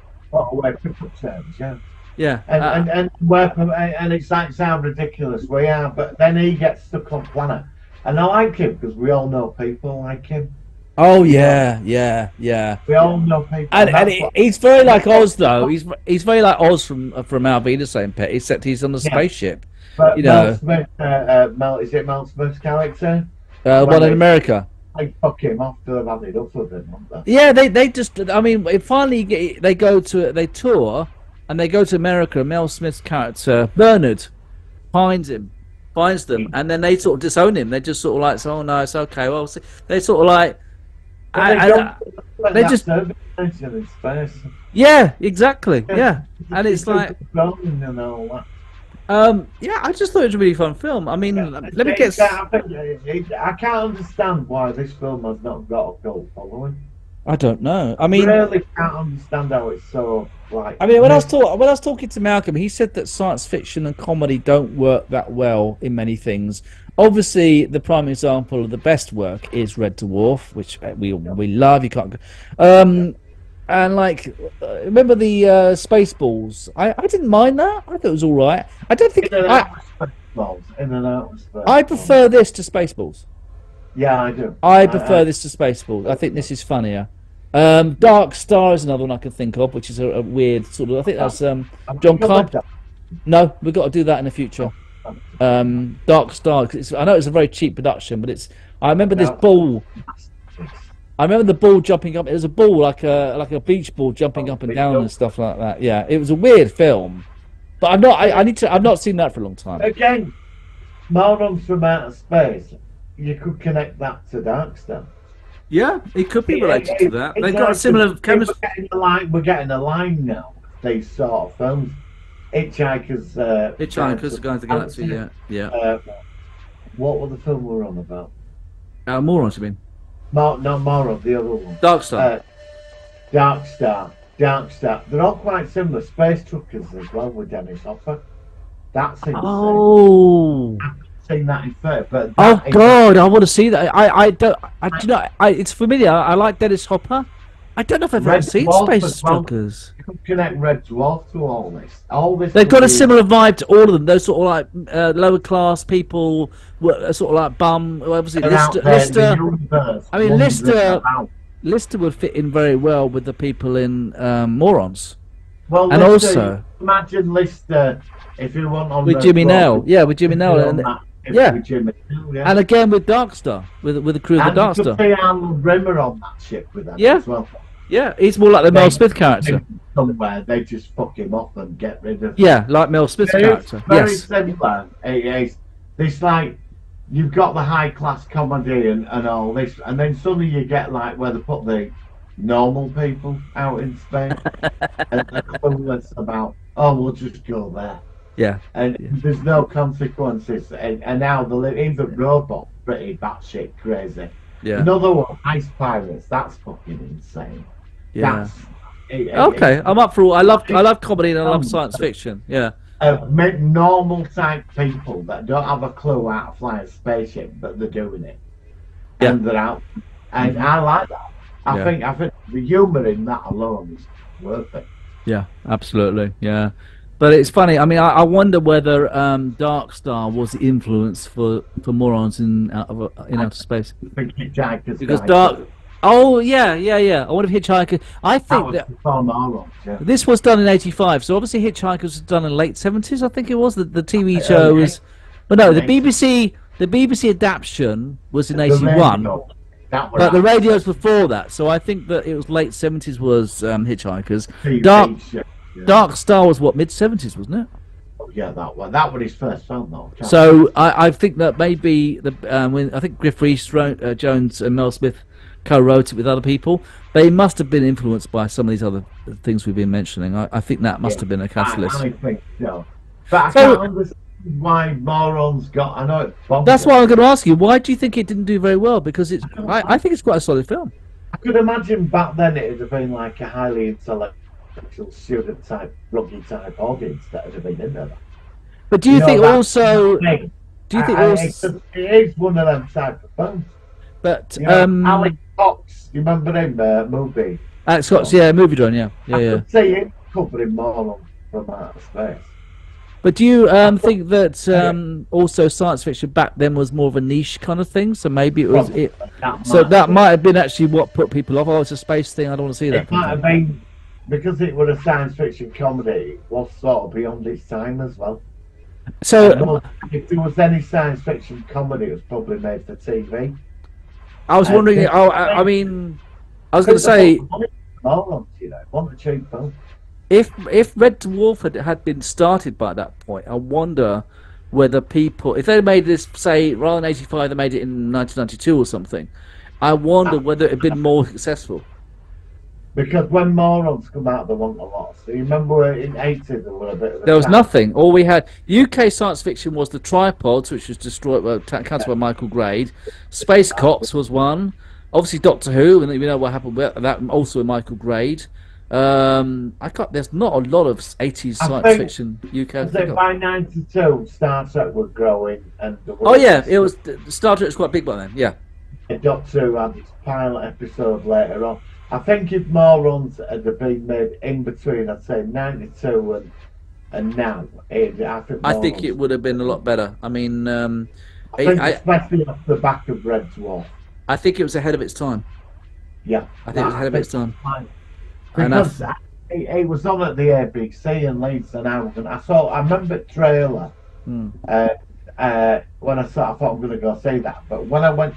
Speaker 3: service, yeah.
Speaker 2: Yeah,
Speaker 3: and it's like sound ridiculous. We are, but then he gets stuck on planet, and I like him because we all know people like him.
Speaker 2: Oh yeah, yeah, yeah.
Speaker 3: We all know people,
Speaker 2: and he's very like Oz though. He's very like Oz from Our Vida Same Pet, except he's on the spaceship.
Speaker 3: But
Speaker 2: you know,
Speaker 3: is it Mel Smith's character?
Speaker 2: One in America.
Speaker 3: They fuck him off to have had enough of him, haven't they?
Speaker 2: Yeah, they just. I mean, finally they tour. And they go to America, and Mel Smith's character, Bernard, finds them, and then they sort of disown him. They just sort of like, oh no, it's okay. Well, they sort of like, they just, yeah, exactly, yeah. And it's like, yeah, I just thought it was a really fun film. I mean, let me get.
Speaker 3: I can't understand why this film has not got a cult following.
Speaker 2: I don't know. I mean,
Speaker 3: I really can't understand how it's so like.
Speaker 2: I mean, when I was talking to Malcolm, he said that science fiction and comedy don't work that well in many things. Obviously, the prime example of the best work is Red Dwarf, which we love. You can't. And like, remember the Spaceballs? I didn't mind that. I thought it was all right. I don't think I prefer this to Spaceballs.
Speaker 3: Yeah, I do.
Speaker 2: I prefer this to Spaceballs. I think this is funnier. Dark Star is another one I can think of, which is a weird sort of. I think that's John Carpenter. No, we've got to do that in the future. Dark Star. I know it's a very cheap production, but it's. I remember this ball. I remember the ball jumping up. It was a ball like a beach ball jumping up and down and stuff like that. Yeah, it was a weird film, but I'm not. I've not seen that for a long time.
Speaker 3: Again, Morons from Outer Space. You could connect that to Dark Star.
Speaker 2: Yeah, it could be related to that. They've got a similar chemistry.
Speaker 3: We're getting a line now. These sort of films. Hitchhiker's
Speaker 2: Going to Galaxy. Yeah.
Speaker 3: What were the film we were on about?
Speaker 2: Morons, you mean?
Speaker 3: Not Morons, the other one.
Speaker 2: Dark Star.
Speaker 3: Dark Star. They're all quite similar. Space Truckers as well with Dennis Hopper. That's insane.
Speaker 2: Oh.
Speaker 3: seen that in theatre, but
Speaker 2: Oh
Speaker 3: that is-
Speaker 2: God, I want to see that. I don't. Do you know? It's familiar. I like Dennis Hopper. I don't know if I've ever
Speaker 3: Red
Speaker 2: seen
Speaker 3: Dwarf
Speaker 2: Space
Speaker 3: as well.
Speaker 2: Truckers.
Speaker 3: You can connect Red Dwarf to all this. All this.
Speaker 2: They've got
Speaker 3: could
Speaker 2: a
Speaker 3: be-
Speaker 2: similar vibe to all of them. Those sort of like lower class people, sort of like bum. Obviously,
Speaker 3: They're out
Speaker 2: Lister.
Speaker 3: there in the
Speaker 2: Lister.
Speaker 3: universe,
Speaker 2: I mean,
Speaker 3: wandering
Speaker 2: Lister.
Speaker 3: about.
Speaker 2: Lister would fit in very well with the people in Morons.
Speaker 3: Well,
Speaker 2: And
Speaker 3: Lister,
Speaker 2: also-
Speaker 3: imagine Lister if you want on
Speaker 2: With
Speaker 3: the
Speaker 2: Jimmy
Speaker 3: road,
Speaker 2: Nell. Yeah, with Jimmy
Speaker 3: if
Speaker 2: Nell.
Speaker 3: you're on
Speaker 2: And,
Speaker 3: that, if
Speaker 2: yeah.
Speaker 3: with Jimmy Nell, yeah.
Speaker 2: and again with Darkstar, with the crew of the
Speaker 3: And you could
Speaker 2: Darkstar.
Speaker 3: see Arnold Rimmer on that ship with them
Speaker 2: Yeah.
Speaker 3: as well.
Speaker 2: Yeah, he's more like the Mel Smith character.
Speaker 3: Somewhere they just fuck him up and get rid of him.
Speaker 2: Yeah, like Mel Smith's character.
Speaker 3: Very
Speaker 2: Yes.
Speaker 3: similar. It's like you've got the high class comedy and all this, and then suddenly you get like where they put the normal people out in space and they're clueless about, oh, we'll just go there.
Speaker 2: Yeah.
Speaker 3: And there's no consequences. And now even robot pretty batshit crazy.
Speaker 2: Yeah.
Speaker 3: Another one, Ice Pirates. That's fucking insane.
Speaker 2: Yeah.
Speaker 3: That's
Speaker 2: Okay, I'm up for all. I love comedy and I love science fiction. Yeah.
Speaker 3: Make normal type people that don't have a clue how to fly a spaceship, but they're doing it,
Speaker 2: Yeah.
Speaker 3: and they're out. And I like that. I think the humour in that alone is worth it.
Speaker 2: Yeah, absolutely. Yeah. But it's funny. I mean, I wonder whether Darkstar was the influence for Morons in outer space.
Speaker 3: I think Hitchhiker's
Speaker 2: Because
Speaker 3: Guide
Speaker 2: Dark.
Speaker 3: to-
Speaker 2: Oh yeah. I wonder if Hitchhiker. I
Speaker 3: that
Speaker 2: think
Speaker 3: was
Speaker 2: that
Speaker 3: before Morons, yeah.
Speaker 2: this was done in '85. So obviously Hitchhikers was done in late '70s. I think it was the TV show was. But no, the BBC adaptation was in
Speaker 3: The
Speaker 2: '81.
Speaker 3: radio, that was
Speaker 2: But the
Speaker 3: out.
Speaker 2: radio's before that, so I think that it was late '70s was Hitchhikers.
Speaker 3: TV show, yeah.
Speaker 2: Dark Star was what, mid '70s, wasn't it?
Speaker 3: Yeah, that was his first film though.
Speaker 2: So I think that maybe when I think Griff Rhys Jones and Mel Smith co-wrote it with other people, they must have been influenced by some of these other things we've been mentioning. I think that must have been a catalyst.
Speaker 3: I think so. But I
Speaker 2: So-
Speaker 3: can't understand why Morons got. I know it's bombed.
Speaker 2: That's why I'm going to ask you. Why do you think it didn't do very well? Because I think it's quite a solid film.
Speaker 3: I could imagine back then it would have been like a highly intellectual student type, rugby type audience that would have been into that.
Speaker 2: But do you think also?
Speaker 3: Thing.
Speaker 2: Do you think also?
Speaker 3: It is one of them type of films.
Speaker 2: But
Speaker 3: You know, Alex Cox, you remember him? Movie.
Speaker 2: Alex Scott's movie drone, yeah.
Speaker 3: I could see him covering Morons from outer space.
Speaker 2: But do you think that also science fiction back then was more of a niche kind of thing? So maybe it was it. So that might have been actually what put people off. Oh, it's a space thing. I don't want to see that.
Speaker 3: It might have been because it was a science fiction comedy. It was sort of beyond its time as well.
Speaker 2: So
Speaker 3: If there was any science fiction comedy, it was probably made for TV.
Speaker 2: I was wondering. I mean, I was going to say
Speaker 3: Morons, you know, want a cheap film.
Speaker 2: if Red Dwarf had been started by that point, I wonder whether people, if they made this, say, rather than '85, they made it in 1992 or something. I wonder whether it had been more successful.
Speaker 3: Because when Morons come out, they want a lot. So you remember in '80s there were a bit of a
Speaker 2: There was
Speaker 3: time.
Speaker 2: nothing. All we had UK science fiction was the Tripods, which was destroyed, cancelled by Michael Grade. Space Cops was one. Obviously Doctor Who, and we know what happened with that. Also with Michael Grade. There's not a lot of '80s
Speaker 3: I
Speaker 2: science
Speaker 3: think-
Speaker 2: fiction UK.
Speaker 3: I think by '92, Star Trek was growing, and there
Speaker 2: Oh yeah, it was. Star Trek was quite big by then. Yeah.
Speaker 3: Doctor Who had its pilot episode later on. I think if Morons had been made in between, I'd say '92 and now,
Speaker 2: I think it would have been a lot better. I mean,
Speaker 3: I think
Speaker 2: I
Speaker 3: especially off the back of Red Dwarf.
Speaker 2: think it was ahead of its time.
Speaker 3: Yeah,
Speaker 2: I think it was ahead of its time. And
Speaker 3: Because it was on at the ABC in Leeds, and I remember the trailer.
Speaker 2: Hmm.
Speaker 3: When I saw, I thought I'm going to go see that, but when I went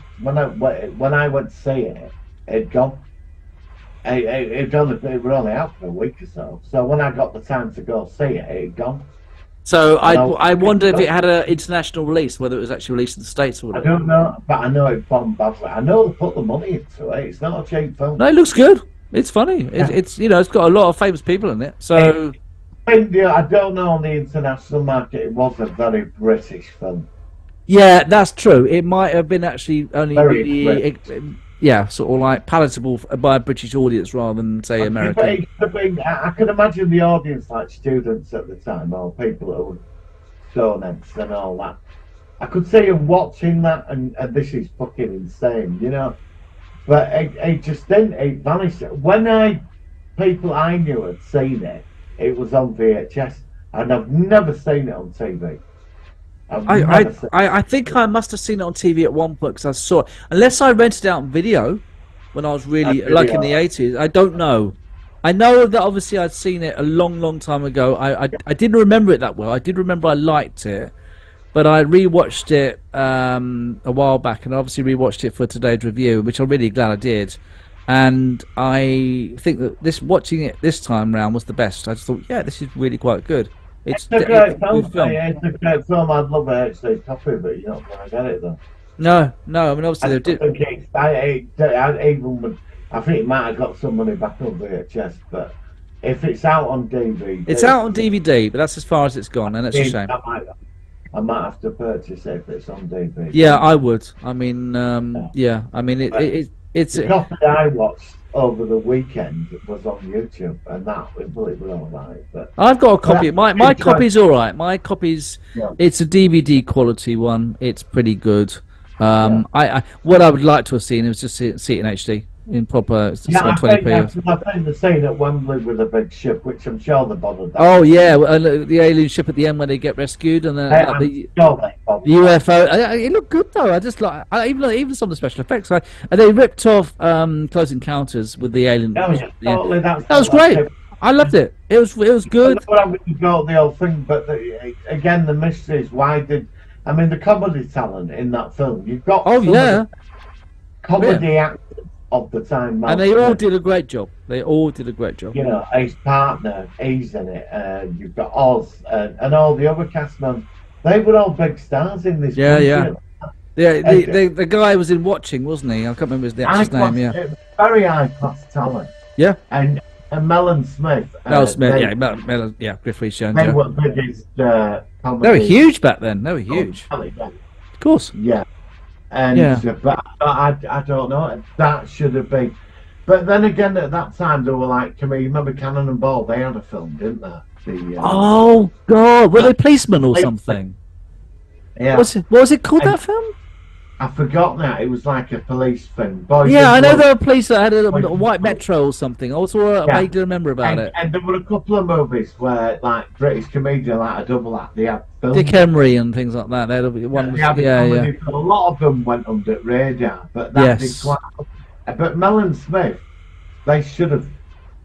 Speaker 3: to see it, it'd gone. It were only out for a week or so. So when I got the time to go see it, it'd gone.
Speaker 2: So I wonder if it had an international release, whether it was actually released in the States or
Speaker 3: I
Speaker 2: whatever.
Speaker 3: don't know, but I know it bombed badly. I know they put the money into it. It's not a cheap film.
Speaker 2: No, it looks good. It's funny. It's it's got a lot of famous people in it. So
Speaker 3: I don't know on the international market. It was a very British film.
Speaker 2: yeah, that's true. It might have been actually only
Speaker 3: Very
Speaker 2: really, sort of like palatable by a British audience rather than say American.
Speaker 3: I can imagine the audience like students at the time, or people who were stoneheads and all that. I could see him watching that, and this is fucking insane, you know. But it just didn't. It vanished. When people I knew had seen it, it was on VHS, and I've never seen it on TV.
Speaker 2: I think I must have seen it on TV at one point because I saw it. Unless I rented it out on video when I was really like in the 80s. I don't know. I know that obviously I'd seen it a long time ago. I didn't remember it that well. I did remember I liked it, but I rewatched it a while back, and obviously rewatched it for today's review, which I'm really glad I did. And I think that watching it this time round was the best. I just thought, yeah, this is really quite good.
Speaker 3: It's a great film. It's a great film. I'd love a HD copy, but you're not going to get it though.
Speaker 2: No. I mean, obviously they did.
Speaker 3: I think it might have got some money back on VHS, but if it's out on DVD,
Speaker 2: it's out on DVD, but that's as far as it's gone, and it's a shame.
Speaker 3: I might have to purchase it if it's on DVD.
Speaker 2: Yeah, I would. I mean, yeah. I mean, it's
Speaker 3: the copy I watched over the weekend was on YouTube, and it was all right. But
Speaker 2: I've got a copy. My copy's all right. My copy's it's a DVD quality one. It's pretty good. What I would like to have seen is just see it in HD. In proper 20p.
Speaker 3: I think the scene at Wembley with a big ship, which I'm sure they bothered.
Speaker 2: Oh yeah, the alien ship at the end when they get rescued, and then the UFO. It looked good though. I just even some of the special effects. And they ripped off Close Encounters with the alien.
Speaker 3: Totally,
Speaker 2: that was great. I loved it. It was good.
Speaker 3: I really got the whole thing, but again, the mystery is the comedy talent in that film. You've got comedy actors of the time,
Speaker 2: and they all did a great job. You know,
Speaker 3: his partner, he's in it. You've got Oz and all the other cast members. They were all big stars in this.
Speaker 2: Yeah. The guy was in Watching, wasn't he? I can't remember his actor's name. Yeah,
Speaker 3: very high class talent.
Speaker 2: Yeah,
Speaker 3: and Mel Smith.
Speaker 2: Griff Rhys-Jones.
Speaker 3: They were biggest.
Speaker 2: They were huge back then. They were huge.
Speaker 3: Of
Speaker 2: course.
Speaker 3: Yeah. But I don't know. That should have been. But then again, at that time, they were like, you remember Cannon and Ball? They had a film, didn't they?
Speaker 2: Oh God, were they policemen or something?
Speaker 3: Yeah.
Speaker 2: What was it called? That film?
Speaker 3: I forgot that. It was like a police thing.
Speaker 2: I know there were police that had a white Metro or something. I also vaguely remember about it.
Speaker 3: And there were a couple of movies where, like, British comedian, like a double act, they had films.
Speaker 2: Dick Emery and things like that. A
Speaker 3: lot of them went under radar, but that did quite. But Mel Smith, they should have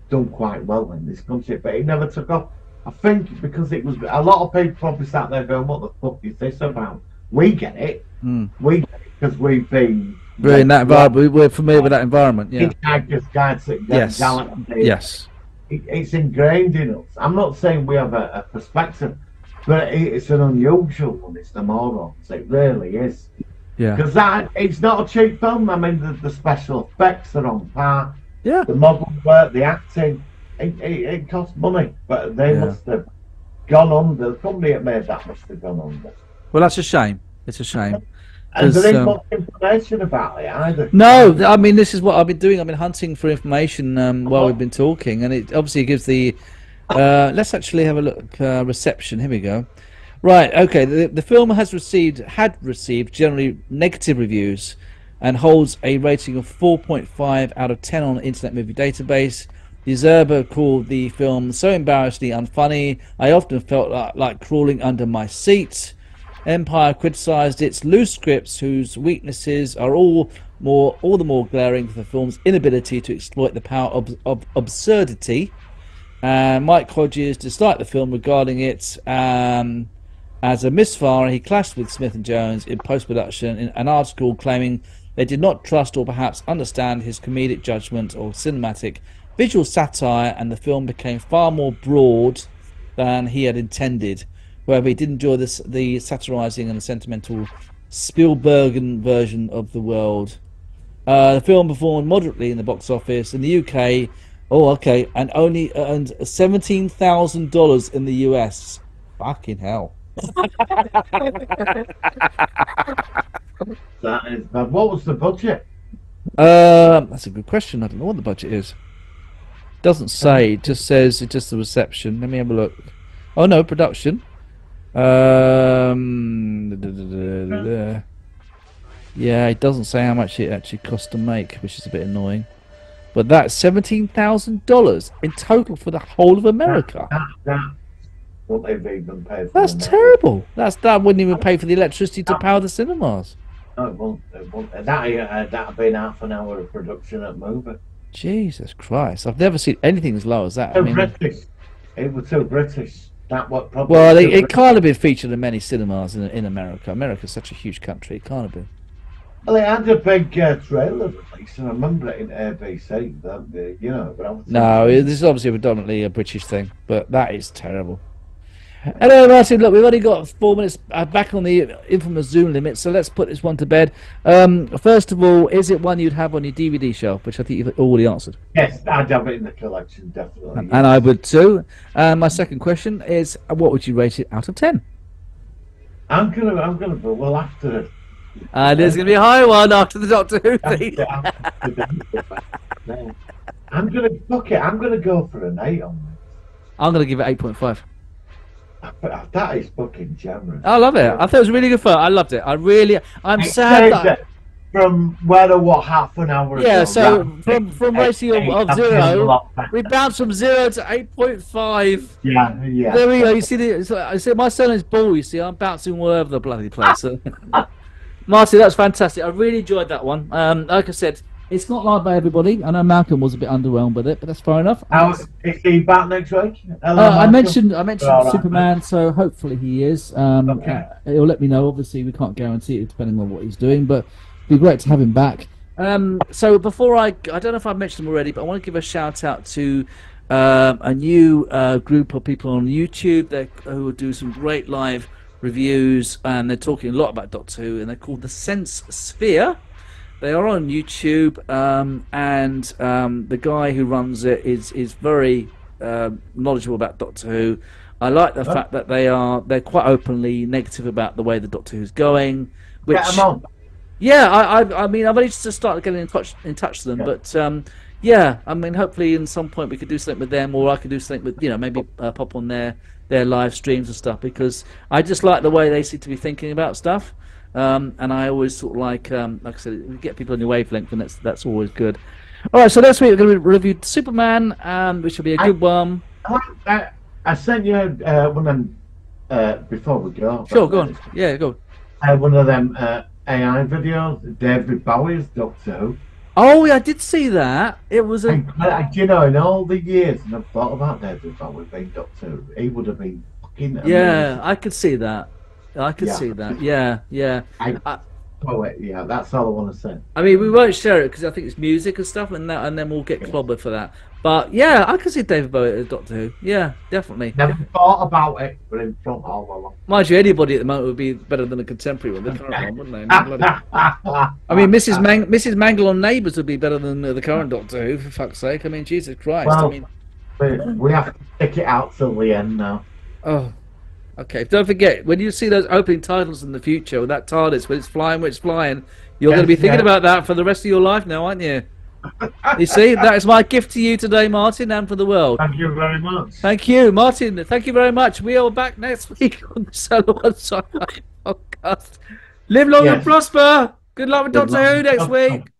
Speaker 3: done quite well in this country, but it never took off. I think because it was a lot of people probably sat there going, "What the fuck is this about?" We get it. We get it because we've been.
Speaker 2: We're in that environment. We're familiar with that environment. Yeah.
Speaker 3: Yes. It's ingrained in us. I'm not saying we have a perspective, but it's an unusual one. It's the Morons. It really is.
Speaker 2: Yeah.
Speaker 3: Because it's not a cheap film. I mean, the special effects are on par.
Speaker 2: Yeah.
Speaker 3: The model work, the acting, it costs money, but they must have gone under. The company that made that must have gone under.
Speaker 2: Well, that's a shame. It's a shame.
Speaker 3: And there ain't much information about it either.
Speaker 2: No, I mean, this is what I've been doing. I've been hunting for information while we've been talking, and it obviously gives the. Let's actually have a look. Reception. Here we go. Right. Okay. The film had received generally negative reviews, and holds a rating of 4.5 out of 10 on the Internet Movie Database. The Observer called the film so embarrassingly unfunny, I often felt like crawling under my seat. Empire criticised its loose scripts, whose weaknesses are all the more glaring for the film's inability to exploit the power of absurdity. Mike Hodges disliked the film, regarding it as a misfire. He clashed with Smith and Jones in post-production in an article claiming they did not trust or perhaps understand his comedic judgment or cinematic visual satire, and the film became far more broad than he had intended. However, he did enjoy the satirizing and the sentimental Spielbergian version of the world. The film performed moderately in the box office in the UK. And only earned $17,000 in the US. Fucking hell.
Speaker 3: That is bad. What was the budget?
Speaker 2: That's a good question. I don't know what the budget is. Doesn't say. It just says it's just the reception. Let me have a look. Oh no, production. Yeah, it doesn't say how much it actually cost to make, which is a bit annoying. But that's $17,000 in total for the whole of America.
Speaker 3: That's what they've even paid for.
Speaker 2: That's terrible. That wouldn't even pay for the electricity to power the cinemas.
Speaker 3: No, it won't. That'd be half an hour of production at movie.
Speaker 2: Jesus Christ! I've never seen anything as low as that.
Speaker 3: British. It was so British. That what probably.
Speaker 2: Well, it can't have been featured in many cinemas in America. America's such a huge country. It can't have been.
Speaker 3: Well, it had a big trailer release, and I remember it in ABC. That but I was
Speaker 2: No, this is obviously predominantly a British thing, but that is terrible. Hello, Martin. Look, we've only got 4 minutes back on the infamous Zoom limit, so let's put this one to bed. First of all, is it one you'd have on your DVD shelf, which I think you've already answered?
Speaker 3: Yes, I'd have it in the collection, definitely.
Speaker 2: And I would too. My second question is, what would you rate it out of 10?
Speaker 3: I'm gonna. Well, after.
Speaker 2: There's going to be a high one after the Doctor Who thing.
Speaker 3: I'm gonna go for an 8 on this.
Speaker 2: I'm going to give it 8.5.
Speaker 3: That is fucking generous.
Speaker 2: I love it. I thought it was really good fun. I loved it. I'm sad that
Speaker 3: from half an hour ago.
Speaker 2: Yeah, so from rating of 0, we bounced from 0 to 8.5.
Speaker 3: Yeah.
Speaker 2: There we go. You see, I said my surname's Ball. You see, I'm bouncing all over the bloody place. So. Marty, that's fantastic. I really enjoyed that one. Like I said, it's not liked by everybody. I know Malcolm was a bit underwhelmed with it, but that's fair enough.
Speaker 3: Is he back next week?
Speaker 2: I mentioned Superman, so hopefully he is. Okay. He'll let me know. Obviously, we can't guarantee it depending on what he's doing, but it'd be great to have him back. So before I don't know if I've mentioned them already, but I want to give a shout out to a new group of people on YouTube who will do some great live reviews, and they're talking a lot about Doctor Who, and they're called the Sense Sphere. They are on YouTube, and the guy who runs it is very knowledgeable about Doctor Who. I like the fact that they're quite openly negative about the way the Doctor Who's going. Which,
Speaker 3: get them on.
Speaker 2: Yeah, I mean, I've only just started getting in touch with them, but yeah, I mean, hopefully in some point we could do something with them, or I could do something with maybe pop on their live streams and stuff, because I just like the way they seem to be thinking about stuff. And I always sort of like I said, get people on your wavelength, and that's always good. All right, so next week we're going to review Superman, which will be a good one.
Speaker 3: I sent you one of them before we go.
Speaker 2: Sure, go on. Yeah, go
Speaker 3: on. One of them AI videos, David Bowie's Doctor Who.
Speaker 2: Oh, yeah, I did see that. It was a...
Speaker 3: in all the years, and I've thought about David Bowie being Doctor Who, he would have been fucking amazing.
Speaker 2: Yeah, I could see that. I could see that. Yeah.
Speaker 3: Yeah, that's all I want to say.
Speaker 2: I mean, we won't share it because I think it's music and stuff, and then we'll get clobbered for that. But yeah, I could see David Bowie as Doctor Who. Yeah, definitely.
Speaker 3: Never thought about it, but in front all along.
Speaker 2: Mind you, anybody at the moment would be better than a contemporary one. The current one, wouldn't they? I mean, Mrs. Mangle on Neighbours would be better than the current Doctor Who, for fuck's sake. I mean, Jesus Christ.
Speaker 3: Well,
Speaker 2: I mean,
Speaker 3: we have to stick it out till the end now.
Speaker 2: Oh. Okay, don't forget, when you see those opening titles in the future with that TARDIS, when it's flying, you're going to be thinking about that for the rest of your life now, aren't you? You see, that is my gift to you today, Martin, and for the world.
Speaker 3: Thank you very much.
Speaker 2: Thank you, Martin. Thank you very much. We are back next week on the Solo One Sci-Fi podcast. Live long and prosper. Good luck with Doctor Who next week.